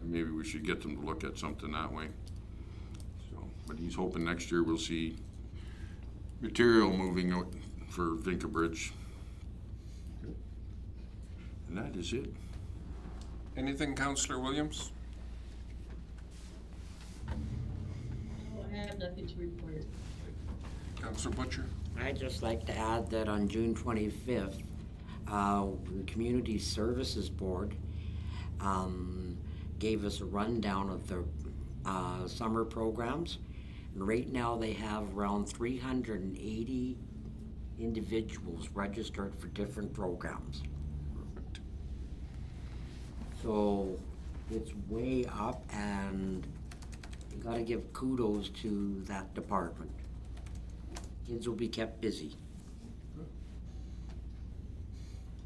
maybe we should get them to look at something that way. So, but he's hoping next year we'll see material moving out for Vinca Bridge. And that is it. Anything, Councillor Williams? I have nothing to report. Councillor Butcher? I'd just like to add that on June 25th, the Community Services Board gave us a rundown of the summer programs. And right now they have around 380 individuals registered for different programs. Perfect. So it's way up, and you gotta give kudos to that department. Kids will be kept busy.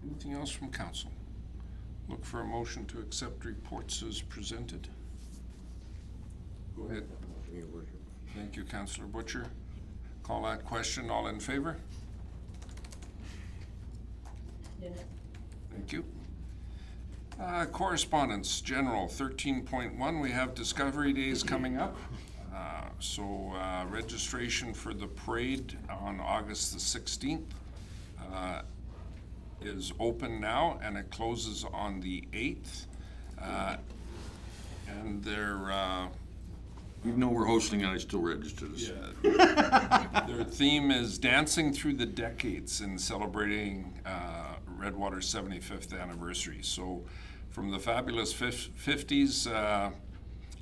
Anything else from Council? Look for a motion to accept reports as presented. Go ahead. Your Worship. Thank you, Councillor Butcher. Call that question. All in favor? Yes. Thank you. Correspondence, General 13.1, we have Discovery Days coming up. So registration for the parade on August the 16th is open now, and it closes on the 8th. And they're Even though we're hosting it, I still registered us. their theme is Dancing Through the Decades and celebrating Redwater's 75th anniversary. So from the fabulous 50s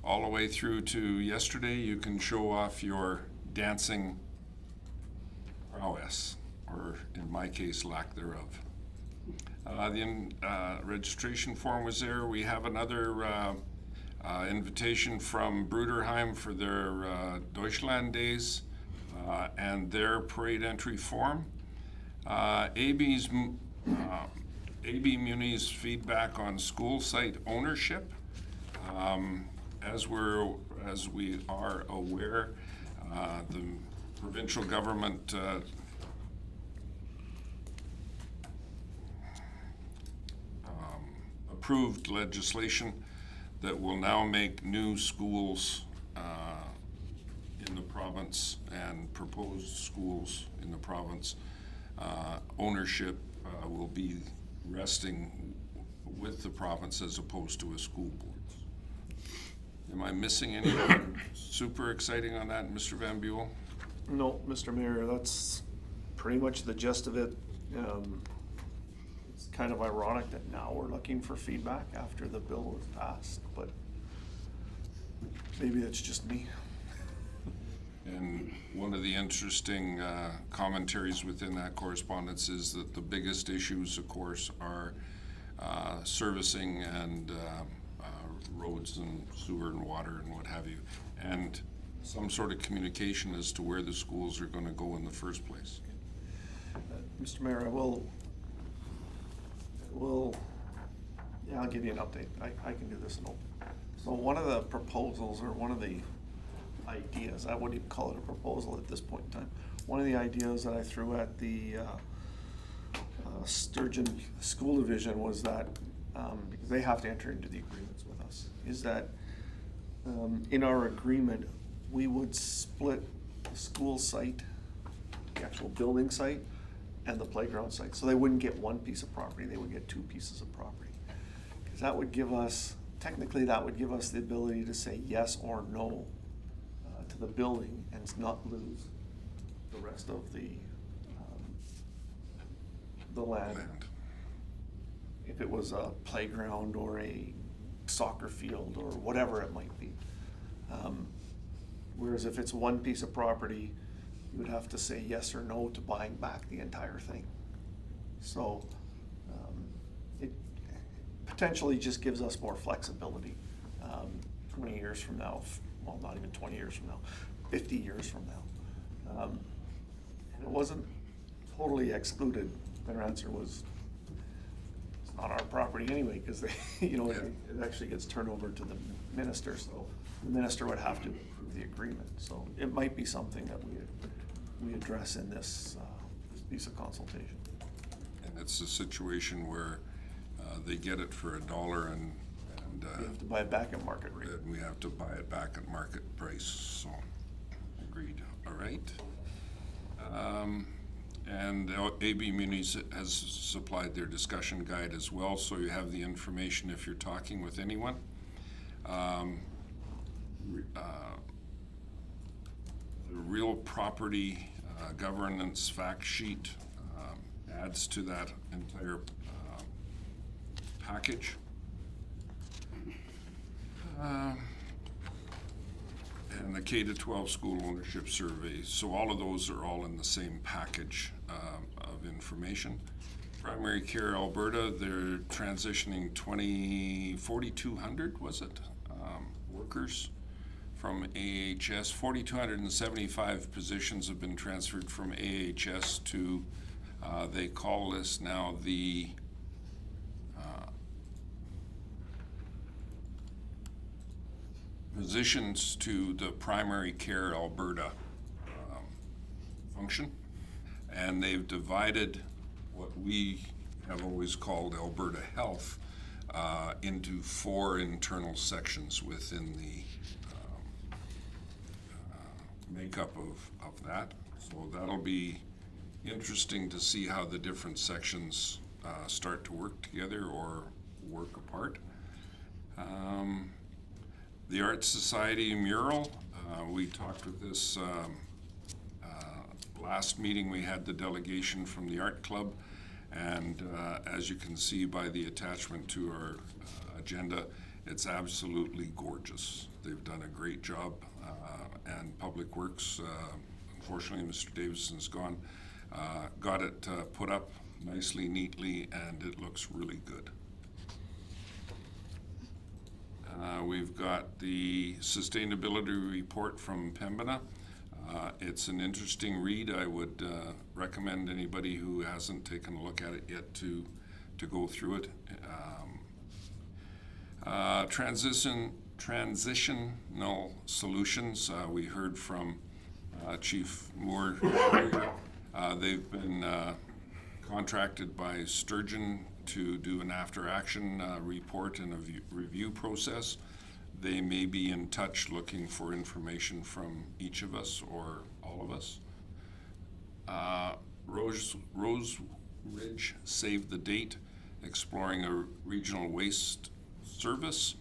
all the way through to yesterday, you can show off your dancing prowess, or in my case, lack thereof. The registration form was there. We have another invitation from Bruderheim for their Deutschland Days and their parade entry form. AB Muni's feedback on school site ownership. As we are aware, the provincial government approved legislation that will now make new schools in the province and proposed schools in the province, ownership will be resting with the province as opposed to a school board. Am I missing anything super exciting on that, Mr. Van Buell? No, Mr. Mayor, that's pretty much the gist of it. It's kind of ironic that now we're looking for feedback after the bill was passed, but maybe it's just me. And one of the interesting commentaries within that correspondence is that the biggest issues, of course, are servicing and roads and sewer and water and what have you, and some sort of communication as to where the schools are going to go in the first place. Mr. Mayor, I'll give you an update. I can do this in open. So one of the proposals, or one of the ideas, I wouldn't even call it a proposal at this point in time. One of the ideas that I threw at the Sturgeon School Division was that, because they have to enter into the agreements with us, is that in our agreement, we would split the school site, the actual building site, and the playground site. So they wouldn't get one piece of property, they would get two pieces of property. Because that would give us, technically that would give us the ability to say yes or no to the building and not lose the rest of the land. If it was a playground or a soccer field or whatever it might be. Whereas if it's one piece of property, you would have to say yes or no to buying back the entire thing. So it potentially just gives us more flexibility 20 years from now, well, not even 20 years from now, 50 years from now. And it wasn't totally excluded. Their answer was, it's not our property anyway, because they, you know, it actually gets turned over to the minister, so the minister would have to approve the agreement. So it might be something that we address in this piece of consultation. And it's a situation where they get it for $1 and We have to buy it back at market rate. we have to buy it back at market price, so, agreed, all right. And AB Munis has supplied their discussion guide as well, so you have the information if you're talking with anyone. The real property governance fact sheet adds to that entire package. And the K-12 school ownership survey. So all of those are all in the same package of information. Primary Care Alberta, they're transitioning 4,200, was it, workers from AHS. 4,275 positions have been transferred from AHS to, they call this now the positions to the Primary Care Alberta function, and they've divided what we have always called Alberta Health into 4 internal sections within the makeup of that. So that'll be interesting to see how the different sections start to work together or work apart. The Art Society mural, we talked with this last meeting. We had the delegation from the Art Club, and as you can see by the attachment to our agenda, it's absolutely gorgeous. They've done a great job, and Public Works, unfortunately Mr. Davison's gone, got it put up nicely, neatly, and it looks really good. We've got the sustainability report from Pembina. It's an interesting read. I would recommend anybody who hasn't taken a look at it yet to go through it. Transitional solutions. We heard from Chief Moore. They've been contracted by Sturgeon to do an after-action report and a review process. They may be in touch looking for information from each of us or all of us. Rose Ridge Save the Date, exploring a regional waste service.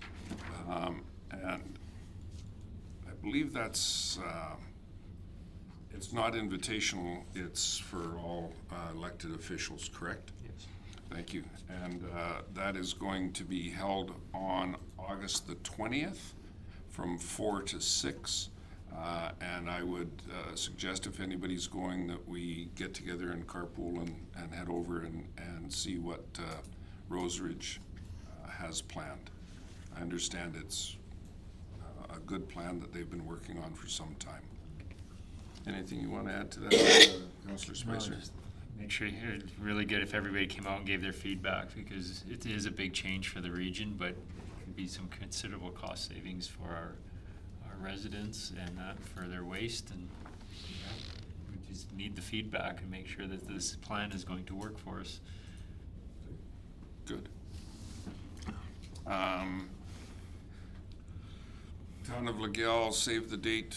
And I believe that's, it's not invitational, it's for all elected officials, correct? Yes. Thank you. And that is going to be held on August the 20th from 4 to 6. And I would suggest if anybody's going that we get together and carpool and head over and see what Rose Ridge has planned. I understand it's a good plan that they've been working on for some time. Anything you want to add to that, Councillor Spicer? No, just make sure it'd really good if everybody came out and gave their feedback, because it is a big change for the region, but it could be some considerable cost savings for our residents and for their waste, and we just need the feedback and make sure that this plan is going to work for us. Good. Town of Legal saved the date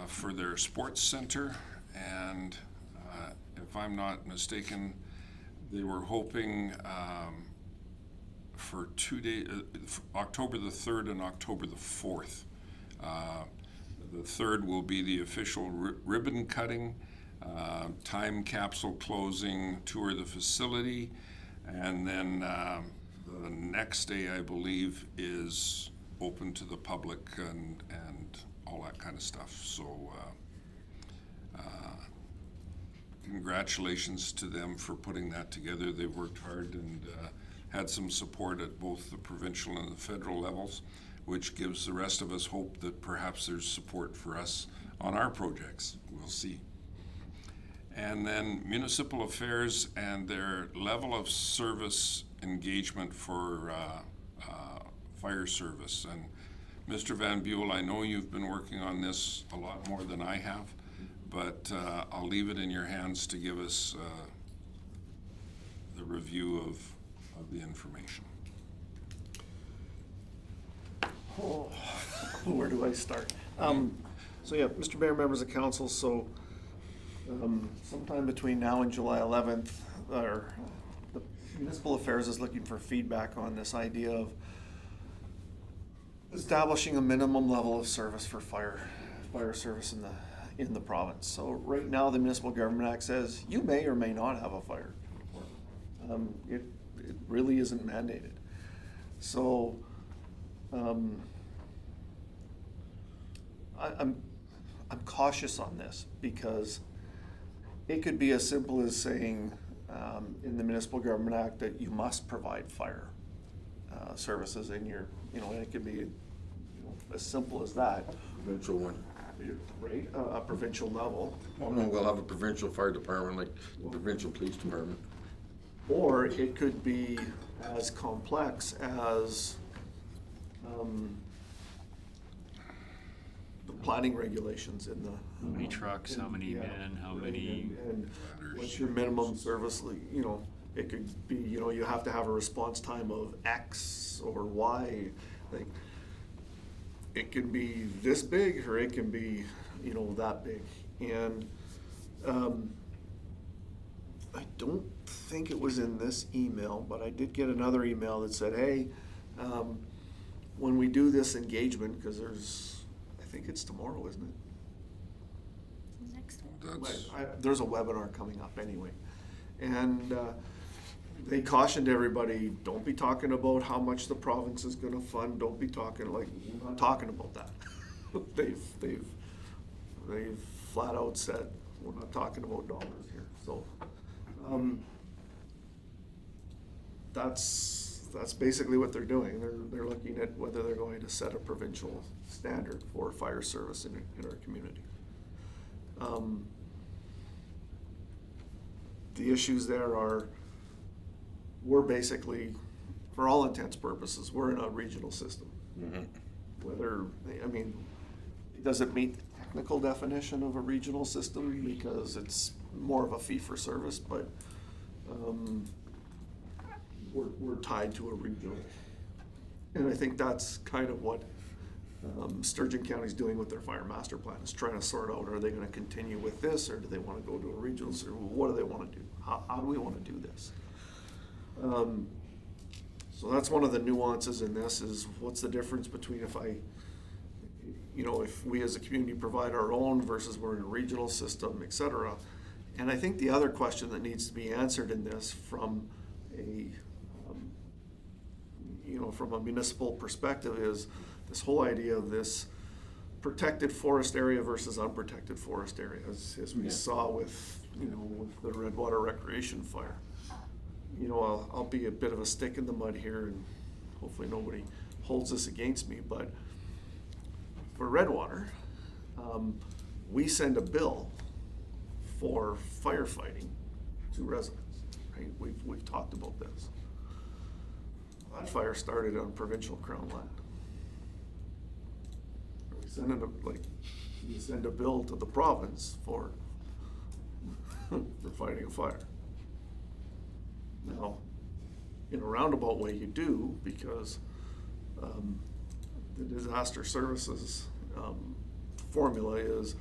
for their sports center, and if I'm not mistaken, they were hoping for 2 days, October the 3rd and October the 4th. The 3rd will be the official ribbon cutting, time capsule closing, tour of the facility, and then the next day, I believe, is open to the public and all that kind of stuff. So congratulations to them for putting that together. They've worked hard and had some support at both the provincial and the federal levels, which gives the rest of us hope that perhaps there's support for us on our projects. We'll see. And then municipal affairs and their level of service engagement for fire service. And Mr. Van Buell, I know you've been working on this a lot more than I have, but I'll leave it in your hands to give us the review of the information. Oh, where do I start? So yeah, Mr. Mayor, members of council, so sometime between now and July 11th, the Municipal Affairs is looking for feedback on this idea of establishing a minimum level of service for fire service in the province. So right now, the Municipal Government Act says you may or may not have a fire. It really isn't mandated. So I'm cautious on this because it could be as simple as saying in the Municipal Government Act that you must provide fire services in your, and it could be as simple as that. Provincial one. Right, a provincial level. Well, no, we'll have a provincial fire department like the provincial police department. Or it could be as complex as the planning regulations in the. How many trucks, how many men, how many. And what's your minimum service, it could be, you have to have a response time of X or Y. Like, it can be this big or it can be, that big. And I don't think it was in this email, but I did get another email that said, hey, when we do this engagement, because I think it's tomorrow, isn't it? Next one. There's a webinar coming up anyway. And they cautioned everybody, don't be talking about how much the province is gonna fund, don't be talking, we're not talking about that. They've flat out said, we're not talking about dollars here, so. That's basically what they're doing. They're looking at whether they're going to set a provincial standard for fire service in our community. The issues there are, we're basically, for all intents purposes, we're in a regional system. Mm-hmm. Does it meet the technical definition of a regional system because it's more of a fee for service, but we're tied to a regional. And I think that's kind of what Sturgeon County's doing with their fire master plan, is trying to sort out, are they gonna continue with this, or do they wanna go to a regional, or what do they wanna do? How do we wanna do this? So that's one of the nuances in this, is what's the difference between if we as a community provide our own versus we're in a regional system, et cetera. And I think the other question that needs to be answered in this from from a municipal perspective is this whole idea of this protected forest area versus unprotected forest area, as we saw with, with the Redwater Recreation Fire. I'll be a bit of a stick in the mud here, and hopefully nobody holds this against me, but for Redwater, we send a bill for firefighting to residents, right? We've talked about this. That fire started on provincial crown land. We send in you send a bill to the province for fighting a fire. Now, in a roundabout way you do, because the disaster services formula is,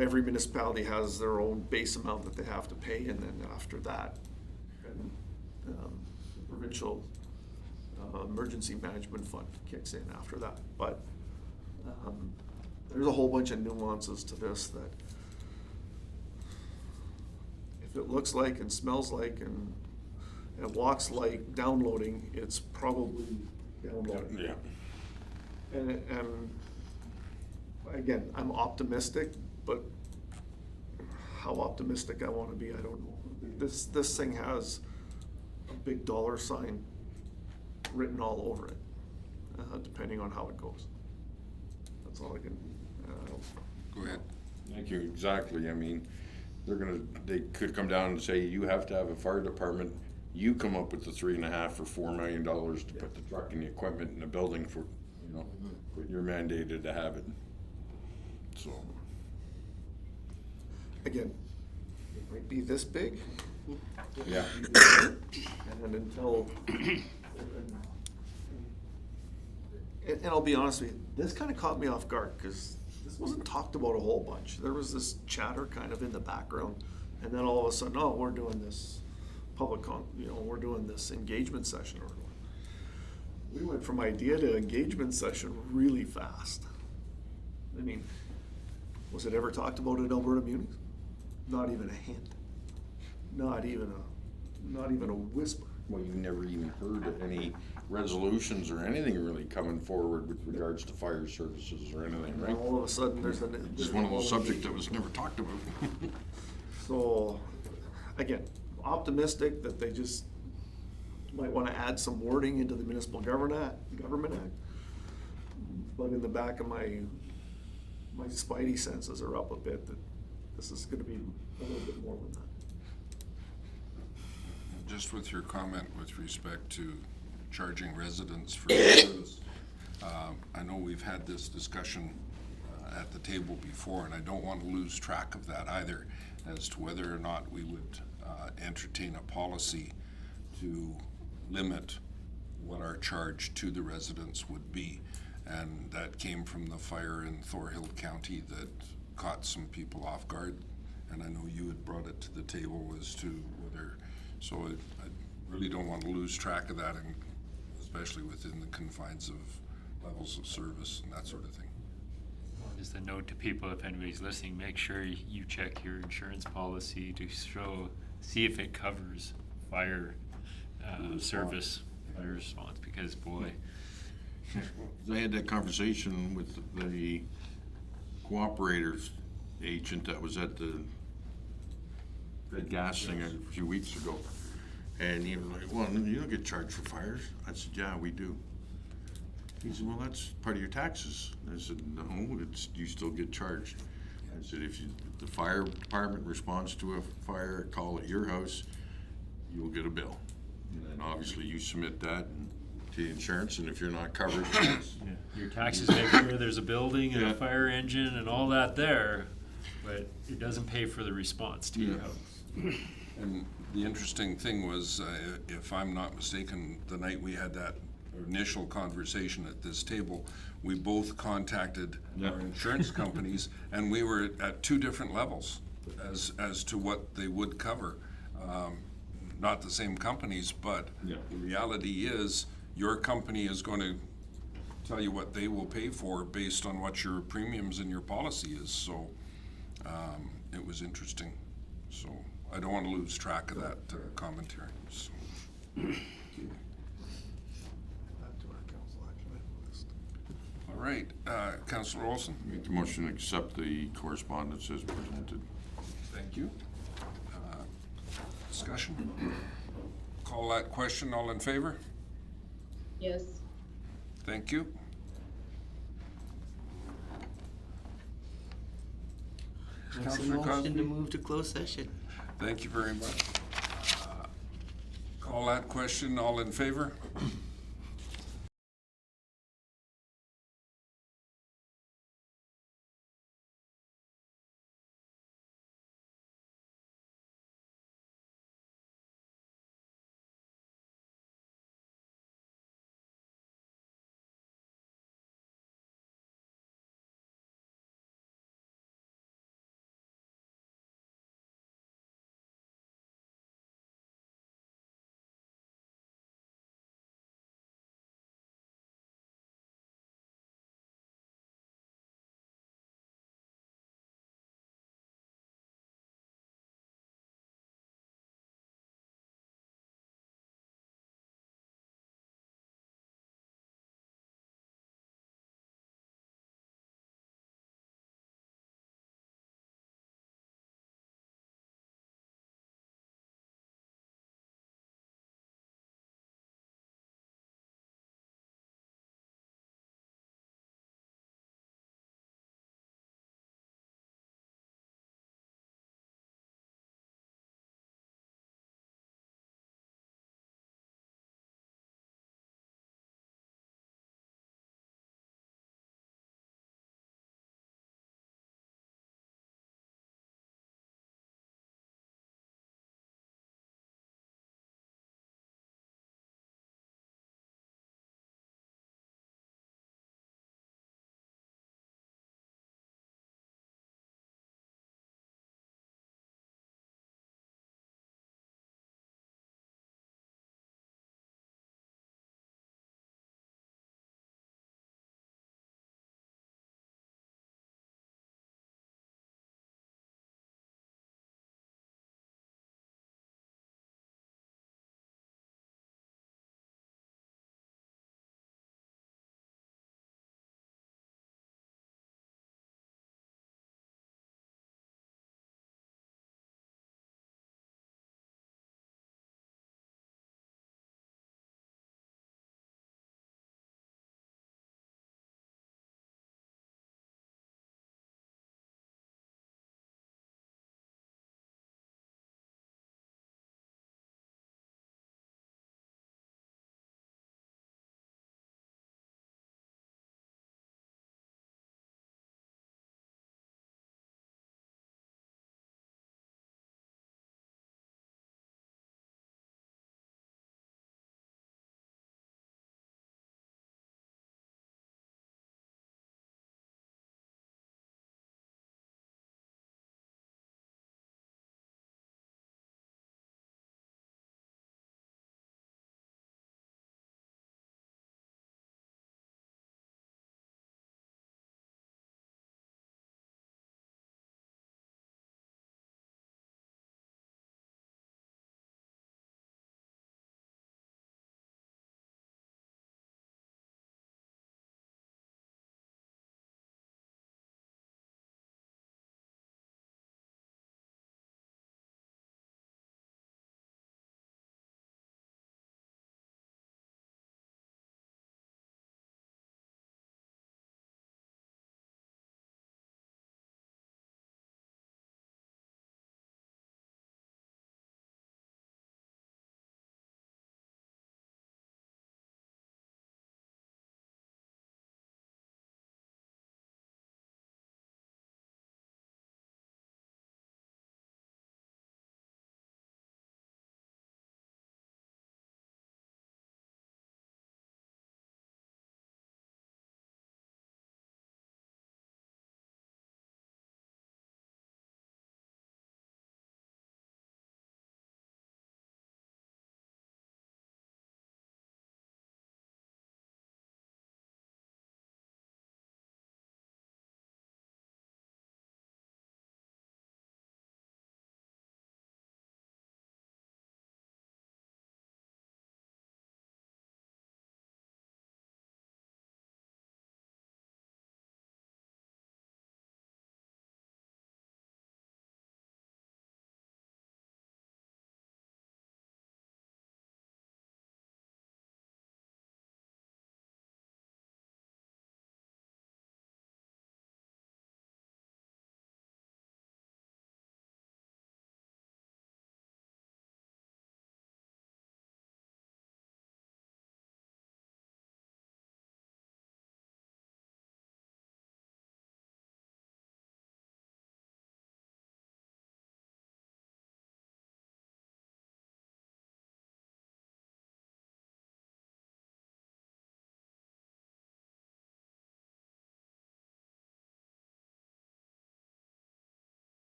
every municipality has their own base amount that they have to pay, and then after that, the provincial emergency management fund kicks in after that. But there's a whole bunch of nuances to this that if it looks like and smells like and walks like downloading, it's probably downloading. Yeah. And again, I'm optimistic, but how optimistic I want to be, I don't know. This thing has a big dollar sign written all over it, depending on how it goes. That's all I can. Go ahead. Thank you, exactly. I mean, they could come down and say, you have to have a fire department. You come up with the $3.5 or $4 million to put the truck and the equipment in the building for, but you're mandated to have it. So. Again, it might be this big. Yeah. And until, and I'll be honest with you, this kind of caught me off guard, because this wasn't talked about a whole bunch. There was this chatter kind of in the background, and then all of a sudden, oh, we're doing this we're doing this engagement session. We went from idea to engagement session really fast. I mean, was it ever talked about at Alberta Munis? Not even a hint. Not even a whisper. Well, you've never even heard of any resolutions or anything really coming forward with regards to fire services or anything, right? All of a sudden, there's It's one of those subjects that was never talked about. So, again, optimistic that they just might want to add some wording into the Municipal Government Act. But in the back of my spidey senses are up a bit that this is going to be a little bit more than that. Just with your comment with respect to charging residents for service, I know we've had this discussion at the table before, and I don't want to lose track of that either, as to whether or not we would entertain a policy to limit what our charge to the residents would be. And that came from the fire in Thorhill County that caught some people off guard. And I know you had brought it to the table as to whether, so I really don't want to lose track of that, and especially within the confines of levels of service and that sort of thing. Just a note to people, if anybody's listening, make sure you check your insurance policy to see if it covers fire service, fire response, because boy. I had that conversation with the cooperators agent that was at the gas thing a few weeks ago. And he was like, well, you don't get charged for fires. I said, yeah, we do. He said, well, that's part of your taxes. I said, no, you still get charged. I said, if the fire department responds to a fire call at your house, you'll get a bill. And then obviously you submit that to the insurance, and if you're not covered, Your taxes make sure there's a building and a fire engine and all that there, but it doesn't pay for the response to your house. And the interesting thing was, if I'm not mistaken, the night we had that initial conversation at this table, we both contacted our insurance companies, and we were at two different levels as to what they would cover. Not the same companies, but the reality is your company is going to tell you what they will pay for based on what your premiums and your policy is. So it was interesting. So I don't want to lose track of that commentary. So. All right, Councillor Olson. make the motion to accept the correspondence as presented. Thank you. Discussion. Call that question. All in favor? Yes. Thank you. Makes a Councillor motion Cosby? to move to closed session. Thank you very much. Call that question, all in favor?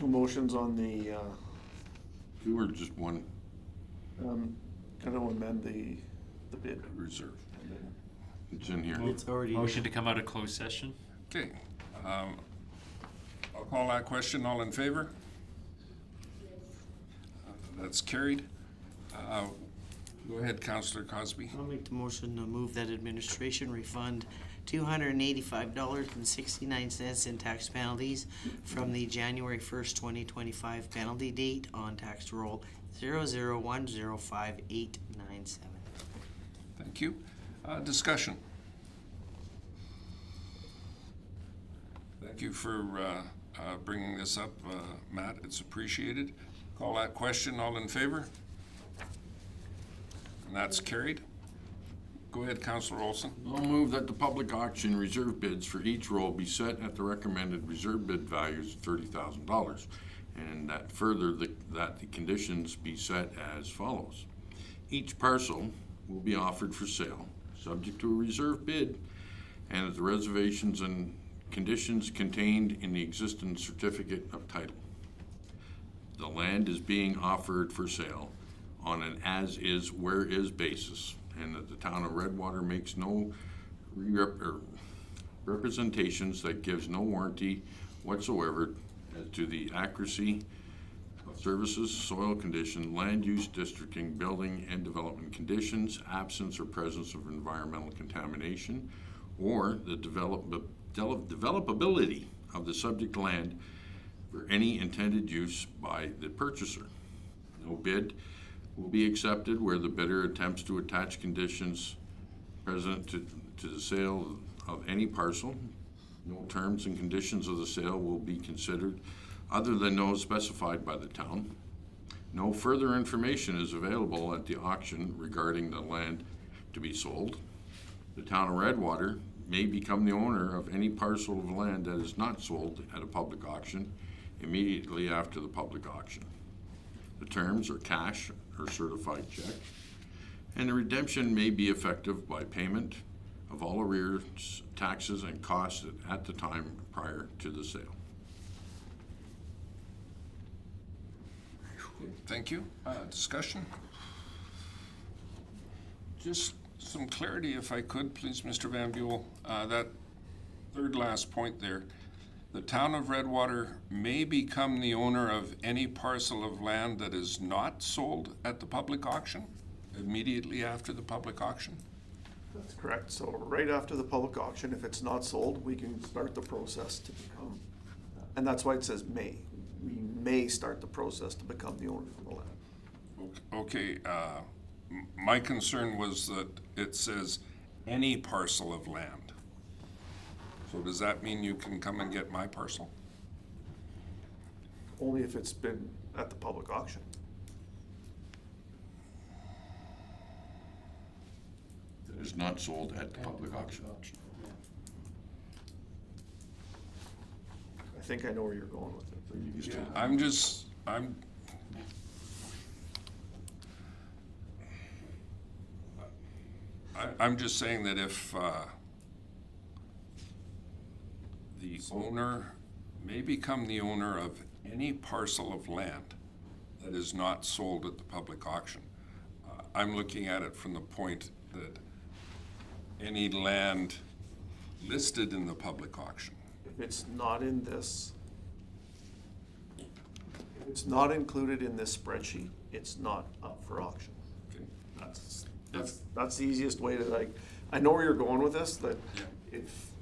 Two motions on the, Two or just one gonna amend the bid. reserve? It's in here. It's already. Motion to come out of closed session? Okay. I'll call that question. All in favor? That's carried. Go ahead, Councillor Cosby. I'll make the motion to move that administration refund $285.69 in tax penalties from the January 1st, 2025 penalty date on tax roll 0010587. Thank you. Discussion. Thank you for bringing this up, Matt. It's appreciated. Call that question. All in favor? And that's carried. Go ahead, Councillor Olson. I'll move that the public auction reserve bids for each roll be set at the recommended reserve bid values of $30,000, and that further that the conditions be set as follows. Each parcel will be offered for sale, subject to a reserve bid, and at the reservations and conditions contained in the existing certificate of title. The land is being offered for sale on an as-is, where-is basis, and that the town of Redwater makes no representations that gives no warranty whatsoever as to the accuracy of services, soil condition, land use districting, building and development conditions, absence or presence of environmental contamination, or the developability of the subject land for any intended use by the purchaser. No bid will be accepted where the bidder attempts to attach conditions present to the sale of any parcel. No terms and conditions of the sale will be considered other than those specified by the town. No further information is available at the auction regarding the land to be sold. The town of Redwater may become the owner of any parcel of land that is not sold at a public auction immediately after the public auction. The terms are cash or certified check, and the redemption may be effective by payment of all arrears, taxes, and costs at the time prior to the sale. Thank you. Discussion? Just some clarity, if I could, please, Mr. Van Buell. That third last point there. The town of Redwater may become the owner of any parcel of land that is not sold at the public auction immediately after the public auction? That's correct. So right after the public auction, if it's not sold, we can start the process to become, and that's why it says may. We may start the process to become the owner of the land. Okay, my concern was that it says any parcel of land. So does that mean you can come and get my parcel? Only if it's been at the public auction. That is not sold at the public auction. I think I know where you're going with it. I'm just saying that if the owner may become the owner of any parcel of land that is not sold at the public auction. I'm looking at it from the point that any land listed in the public auction. If it's not in this, if it's not included in this spreadsheet, it's not up for auction. Okay. That's the easiest way to, like, I know where you're going with this, that if